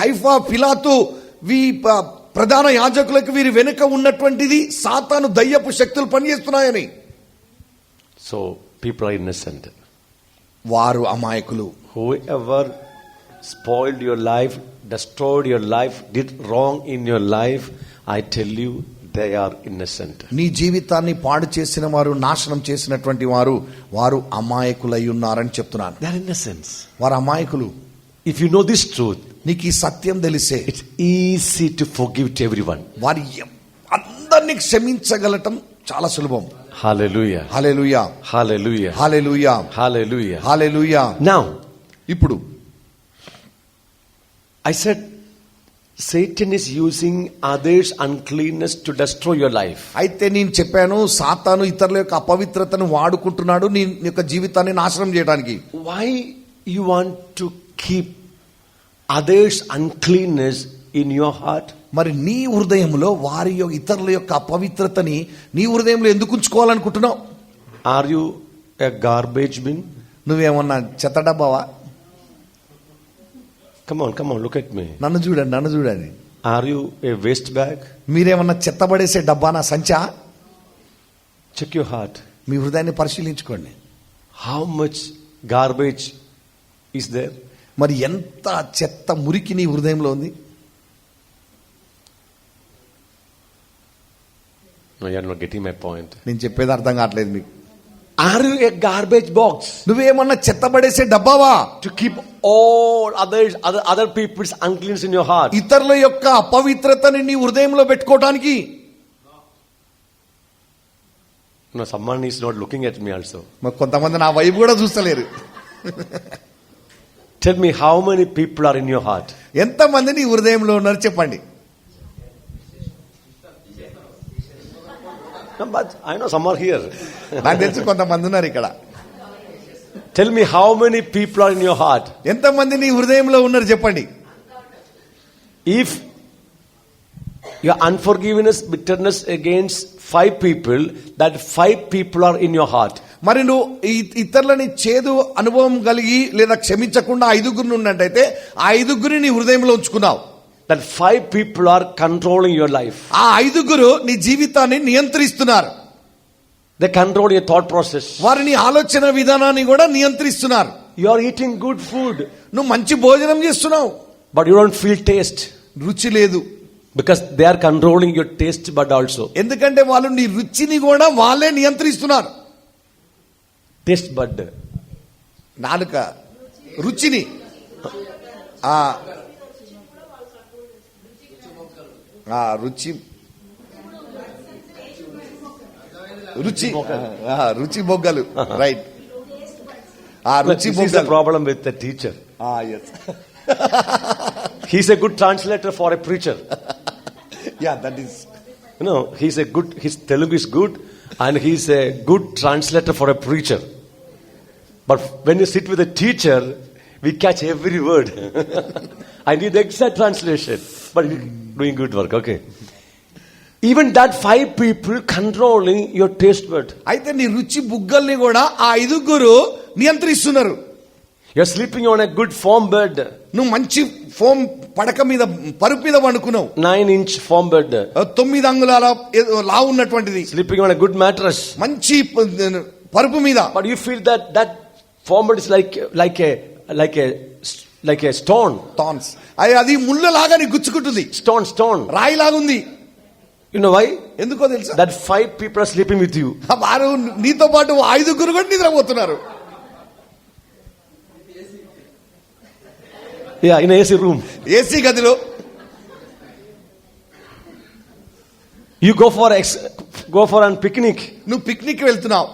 కైఫా, పిలాతు, ప్రధాన యాజకులకు వీరి వెనుక ఉన్నటువంటిది సాతాను దయ్యపు శక్తులు పనిచేస్తున్నాయని. So people are innocent. వారు అమాయకులు. Whoever spoiled your life, destroyed your life, did wrong in your life, I tell you, they are innocent. నీ జీవితాన్ని పాడు చేసిన వారు, నాశనం చేసినటువంటి వారు అమాయకులై ఉన్నారని చెప్తున్నాను. They are innocent. వారు అమాయకులు. If you know this truth, నీకు ఈ సత్యం తెలిసే it's easy to forgive to everyone. వారి అందరినీ క్షమించగలటం చాలా సులభం. Hallelujah. హల్లెలూయా, Hallelujah. హల్లెలూయా, Hallelujah. హల్లెలూయా. Now, ఇప్పుడు I said Satan is using others' uncleanness to destroy your life. అయితే నేను చెప్పాను, సాతాను ఇతరుల యొక్క అపవిత్రతను వాడుకుంటున్నాడు నీ యొక్క జీవితాన్ని నాశనం చేయడానికి. Why you want to keep others' uncleanness in your heart? మరి నీ హృదయంలో వారి ఇతరుల యొక్క అపవిత్రతని నీ హృదయంలో ఎందుకు ఉంచుకోవాలనుకుంటున్నావు? Are you a garbage bin? నువ్వేమన్నా చెత్త డబ్బావా? Come on, look at me. నన్ను చూడండి. Are you a waste bag? మీరేమన్నా చెత్త పడేసే డబ్బానా, సంచా? Check your heart. మీ హృదయాన్ని పరిశీలించుకోండి. How much garbage is there? మరి ఎంత చెత్త మురికి నీ హృదయంలో ఉంది? No, you are not getting my point. నేను చెప్పేది అర్థం కావట్లేదు మీకు. Are you a garbage box? నువ్వేమన్నా చెత్త పడేసే డబ్బావా? To keep all other people's uncleanness in your heart. ఇతరుల యొక్క అపవిత్రతని నీ హృదయంలో పెట్టుకోవడానికి. No, someone is not looking at me also. మరి కొంతమంది నా వైపు కూడా చూస్తలేరు. Tell me how many people are in your heart? ఎంతమంది నీ హృదయంలో ఉన్నారు చెప్పండి. No, but I know some are here. నాకు తెలిసి కొంతమంది ఉన్నారు ఇక్కడ. Tell me how many people are in your heart? ఎంతమంది నీ హృదయంలో ఉన్నారు చెప్పండి. If your unforgiveness, bitterness against 5 people, that 5 people are in your heart. మరి నువ్వు ఇతరులని చేదు అనుభవం కలిగి లేదా క్షమించకుండా 5 ఉన్నట్టయితే ఆ 5 నీ హృదయంలో ఉంచుకున్నావు. That 5 people are controlling your life. ఆ 5 నీ జీవితాన్ని నియంత్రిస్తున్నారు. They control your thought process. వారిని ఆలోచన విధానాన్ని కూడా నియంత్రిస్తున్నారు. You are eating good food, నువ్వు మంచి భోజనం చేస్తున్నావు, but you don't feel taste. రుచి లేదు. Because they are controlling your taste bud also. ఎందుకంటే వాళ్ళు నీ రుచిని కూడా వాళ్ళే నియంత్రిస్తున్నారు. Taste bud. నాలుక రుచిని, రుచి రుచి రుచి బొగ్గలు, రైట్. రుచి This is the problem with the teacher. Yes. He's a good translator for a preacher. Yeah, that is. His Telugu is good and he's a good translator for a preacher. But when you sit with a teacher, we catch every word. I need the exact translation. But you're doing good work, okay. Even that 5 people controlling your taste bud. అయితే నీ రుచి బుగ్గల్ని కూడా ఆ 5 నియంత్రిస్తున్నారు. You're sleeping on a good foam bed. నువ్వు మంచి foam పడక మీద పరుపు మీద పండుకున్నావు. 9-inch foam bed. 9 అంగుళాల లావు ఉన్నటువంటిది. Sleeping on a good mattress. మంచి పరుపు మీద. But you feel that foam bed is like a stone. థాన్స్ అది ముళ్ళలాగా నీ గుచ్చుకుంటుంది. Stone. రాయి లాగా ఉంది. You know why? ఎందుకో తెలుసా? That 5 people are sleeping with you. వారు నీతో పాటు 5 కూడా నిద్రపోతున్నారు. Yeah, in a AC room. AC గదిలో. You go for a picnic. నువ్వు పిక్నిక్ వెళ్తున్నావు.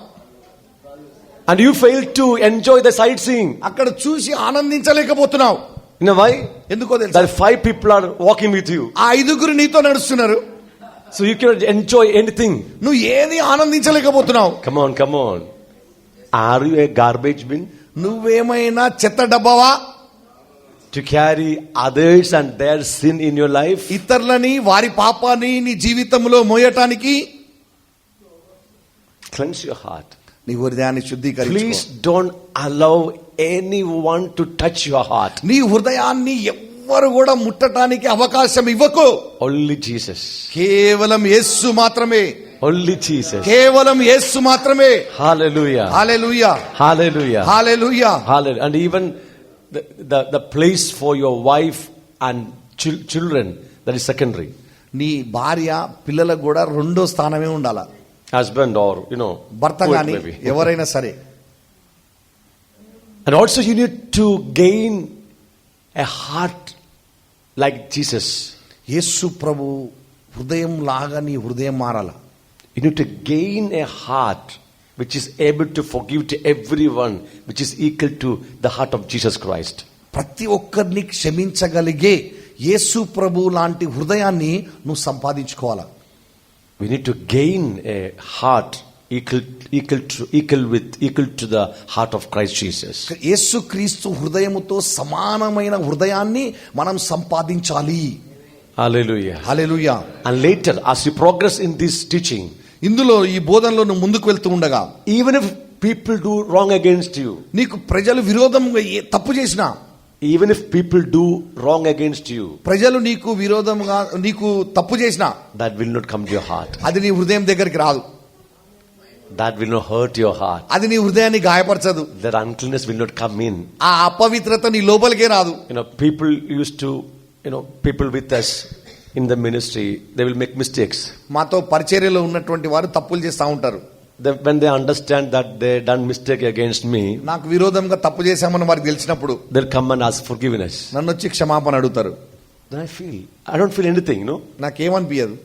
And you fail to enjoy the sightseeing. అక్కడ చూసి ఆనందించలేకపోతున్నావు. You know why? ఎందుకో తెలుసా? That 5 people are walking with you. ఆ 5 నీతో నడుస్తున్నారు. So you cannot enjoy anything. నువ్వు ఏది ఆనందించలేకపోతున్నావు. Come on. Are you a garbage bin? నువ్వేమైనా చెత్త డబ్బావా? To carry others and their sin in your life? ఇతరులని వారి పాపాన్ని నీ జీవితంలో మోయటానికి. Cleanse your heart. నీ హృదయాన్ని శుద్ధీకరించుకో. Please don't allow anyone to touch your heart. నీ హృదయాన్ని ఎవ్వరు కూడా ముట్టడానికి అవకాశం ఇవ్వకు. Only Jesus. కేవలం యేసు మాత్రమే. Only Jesus. కేవలం యేసు మాత్రమే. Hallelujah. Hallelujah. Hallelujah. Hallelujah. Hallelujah. And even the place for your wife and children, that is secondary. నీ భార్య పిల్లలకు కూడా రెండో స్థానమే ఉండాలా. Husband or భర్త గాని ఎవరైనా సరే. And also you need to gain a heart like Jesus. యేసు ప్రభు హృదయం లాగా నీ హృదయం మారాలా. You need to gain a heart which is able to forgive to everyone, which is equal to the heart of Jesus Christ. ప్రతి ఒక్కరిని క్షమించగలిగే యేసు ప్రభు లాంటి హృదయాన్ని నువ్వు సంపాదించుకోవాలా. We need to gain a heart equal to the heart of Christ Jesus. యేసు క్రీస్తు హృదయముతో సమానమైన హృదయాన్ని మనం సంపాదించాలి. Hallelujah. Hallelujah. And later, as you progress in this teaching, ఇందులో ఈ బోధనలో నువ్వు ముందుకు వెళ్తూ ఉండగా, even if people do wrong against you, నీకు ప్రజలు విరోధంగా తప్పు చేసినా, even if people do wrong against you, ప్రజలు నీకు విరోధంగా నీకు తప్పు చేసినా, that will not come to your heart. అది నీ హృదయం దగ్గరికి రాదు. That will not hurt your heart. అది నీ హృదయాన్ని గాయపరచదు. That uncleanness will not come in. ఆ అపవిత్రత నీ లోపలికే రాదు. People used to, people with us in the ministry, they will make mistakes. మాతో పరిచర్యలో ఉన్నటువంటి వారు తప్పులు చేస్తూ ఉంటారు. When they understand that they done mistake against me, నాకు విరోధంగా తప్పు చేశామని వారికి తెలిసినప్పుడు, they'll come and ask forgiveness. నన్ను వచ్చి క్షమాపణ అడుగుతారు. Then I don't feel anything, నాకేమనిపించదు.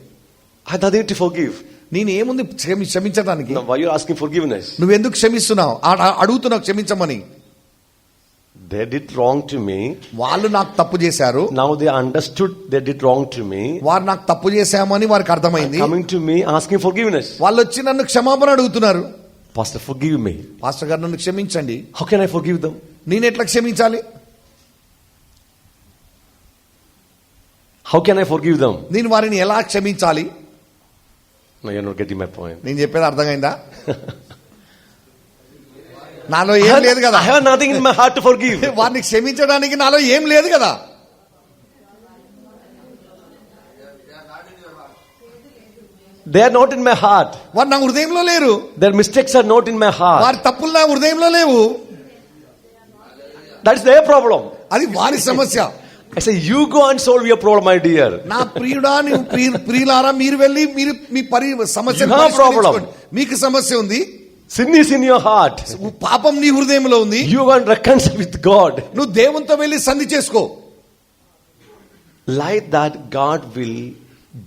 I don't need to forgive. నేను ఏముంది క్షమించడానికి? Now, why you asking forgiveness? నువ్వెందుకు క్షమిస్తున్నావు? అడుగుతున్నావు క్షమించమని. They did wrong to me. వాళ్ళు నాకు తప్పు చేశారు. Now they understood they did wrong to me. వారు నాకు తప్పు చేశామని వారికి అర్థమైంది. Coming to me asking forgiveness. వాళ్ళు వచ్చి నన్ను క్షమాపణ అడుగుతున్నారు. Pastor, forgive me. పాస్టర్ గారు నన్ను క్షమించండి. How can I forgive them? నేను ఎట్లా క్షమించాలి? How can I forgive them? నేను వారిని ఎలా క్షమించాలి? No, you're not getting my point. నేను చెప్పేది అర్థమైందా? నాలో ఏం లేదు కదా. I have nothing in my heart to forgive. వారిని క్షమించడానికి నాలో ఏం లేదు కదా. They are not in my heart. వారు నా హృదయంలో లేరు. Their mistakes are not in my heart. వారి తప్పులు నా హృదయంలో లేవు. That's their problem. అది వారి సమస్య. I say, you go and solve your problem, my dear. నా ప్రియుడా, ప్రియులారా, మీరు వెళ్ళి మీరు మీ సమస్యను పరిష్కరించుకోండి. మీకు సమస్య ఉంది. Sin is in your heart. పాపం నీ హృదయంలో ఉంది. You want to reconcile with God. నువ్వు దేవునితో వెళ్ళి సంధి చేసుకో. Like that, God will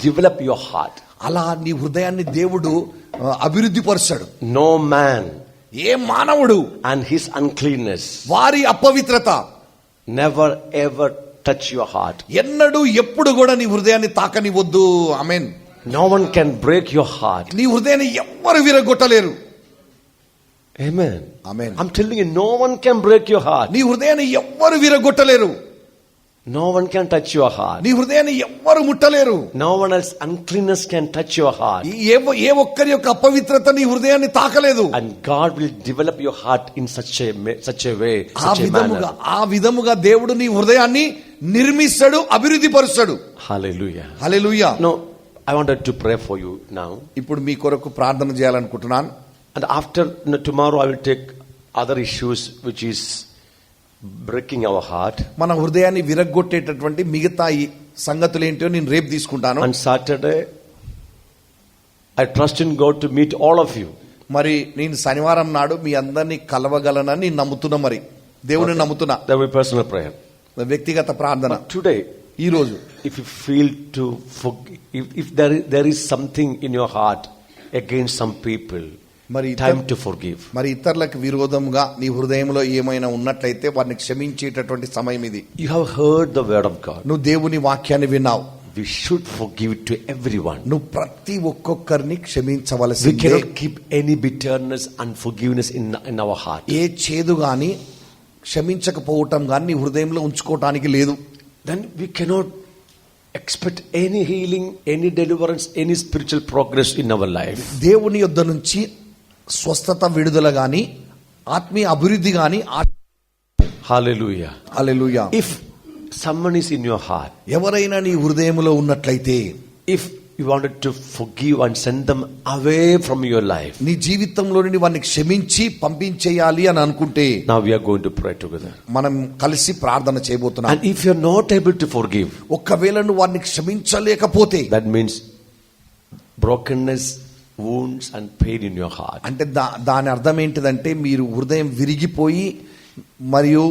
develop your heart. అలా నీ హృదయాన్ని దేవుడు అభివృద్ధి పరుస్తాడు. No man ఏ మానవుడు and his uncleanness వారి అపవిత్రత never ever touch your heart. ఎన్నడూ ఎప్పుడు కూడా నీ హృదయాన్ని తాకనివద్దు. ఆమేన్. No one can break your heart. నీ హృదయాన్ని ఎవ్వరు విరగొట్టలేరు. Amen. Amen. I'm telling you, no one can break your heart. నీ హృదయాన్ని ఎవ్వరు విరగొట్టలేరు. No one can touch your heart. నీ హృదయాన్ని ఎవ్వరు ముట్టలేరు. No one else uncleanness can touch your heart. ఏ ఒక్కరి యొక్క అపవిత్రత నీ హృదయాన్ని తాకలేదు. And God will develop your heart in such a way, such a manner. ఆ విధముగా దేవుడు నీ హృదయాన్ని నిర్మిస్తాడు, అభివృద్ధి పరుస్తాడు. Hallelujah. Hallelujah. No, I wanted to pray for you now. ఇప్పుడు మీ కొరకు ప్రార్థన చేయాలనుకుంటున్నాను. And after tomorrow I will take other issues which is breaking our heart. మన హృదయాన్ని విరగ్గొట్టేటటువంటి మిగతా ఈ సంగతులు ఏంటో నేను రేపు తీసుకుంటాను. On Saturday I trust in God to meet all of you. మరి నేను శనివారం నాడు మీ అందరినీ కలవగలనని నమ్ముతున్నా. మరి దేవుని నమ్ముతున్నా. That will be personal prayer. వ్యక్తిగత ప్రార్థన. But today, ఈ రోజు if you feel to forgive, if there is something in your heart against some people, time to forgive. మరి ఇతరులకు విరోధంగా నీ హృదయంలో ఏమైనా ఉన్నట్లయితే వారిని క్షమించేటటువంటి సమయం ఇది. You have heard the word of God. నువ్వు దేవుని వాక్యాన్ని విన్నావు. We should forgive to everyone. నువ్వు ప్రతి ఒక్కొక్కరిని క్షమించవలసిందే. We cannot keep any bitterness, unforgiveness in our heart. ఏ చేదు గాని క్షమించకపోవటం గాని నీ హృదయంలో ఉంచుకోవటానికి లేదు. Then we cannot expect any healing, any deliverance, any spiritual progress in our life. దేవుని యొద్ద నుంచి స్వస్థత, విడుదల గాని ఆత్మీయ అభివృద్ధి గాని. Hallelujah. Hallelujah. If someone is in your heart, ఎవరైనా నీ హృదయంలో ఉన్నట్లయితే, if you wanted to forgive and send them away from your life, నీ జీవితంలో నుండి వారిని క్షమించి పంపించేయాలి అని అనుకుంటే, now we are going to pray together. మనం కలిసి ప్రార్థన చేయబోతున్నాం. And if you are not able to forgive, ఒకవేళ నువ్వు వారిని క్షమించలేకపోతే, that means brokenness, wounds and pain in your heart. అంటే దాని అర్థం ఏంటిదంటే మీరు హృదయం విరిగిపోయి మరియు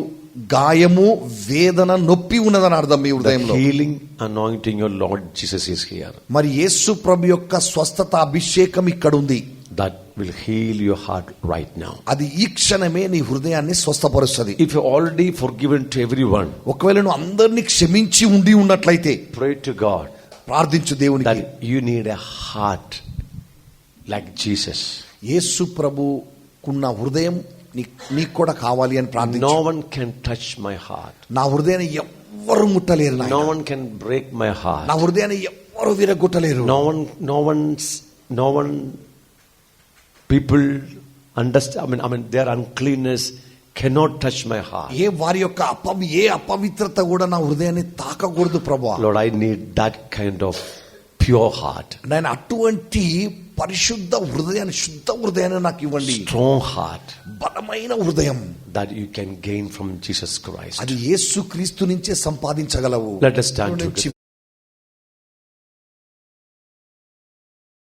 గాయము, వేదన, నొప్పి ఉన్నదని అర్థం మీ హృదయంలో. The healing anointing your Lord Jesus is here. మరి యేసు ప్రభు యొక్క స్వస్థత అభిషేకం ఇక్కడ ఉంది. That will heal your heart right now. అది ఈ క్షణమే నీ హృదయాన్ని స్వస్థపరుస్తుంది. If you already forgiven to everyone, ఒకవేళ నువ్వు అందరినీ క్షమించి ఉండి ఉన్నట్లయితే, pray to God ప్రార్థించు దేవునికి. that you need a heart like Jesus. యేసు ప్రభుకున్న హృదయం నీకు కూడా కావాలి అని ప్రార్థించు. No one can touch my heart. నా హృదయాన్ని ఎవ్వరు ముట్టలేరు. No one can break my heart. నా హృదయాన్ని ఎవ్వరు విరగొట్టలేరు. No one people understand. I mean their uncleanness cannot touch my heart. వారి యొక్క అపవిత్రత కూడా నా హృదయాన్ని తాకకూడదు ప్రభువా. Lord, I need that kind of pure heart. నేను అటువంటి పరిశుద్ధ హృదయాన్ని, శుద్ధ హృదయాన్ని నాకు ఇవ్వండి. Strong heart. బలమైన హృదయం. That you can gain from Jesus Christ. అది యేసు క్రీస్తు నుంచే సంపాదించగలవు. Let us stand together.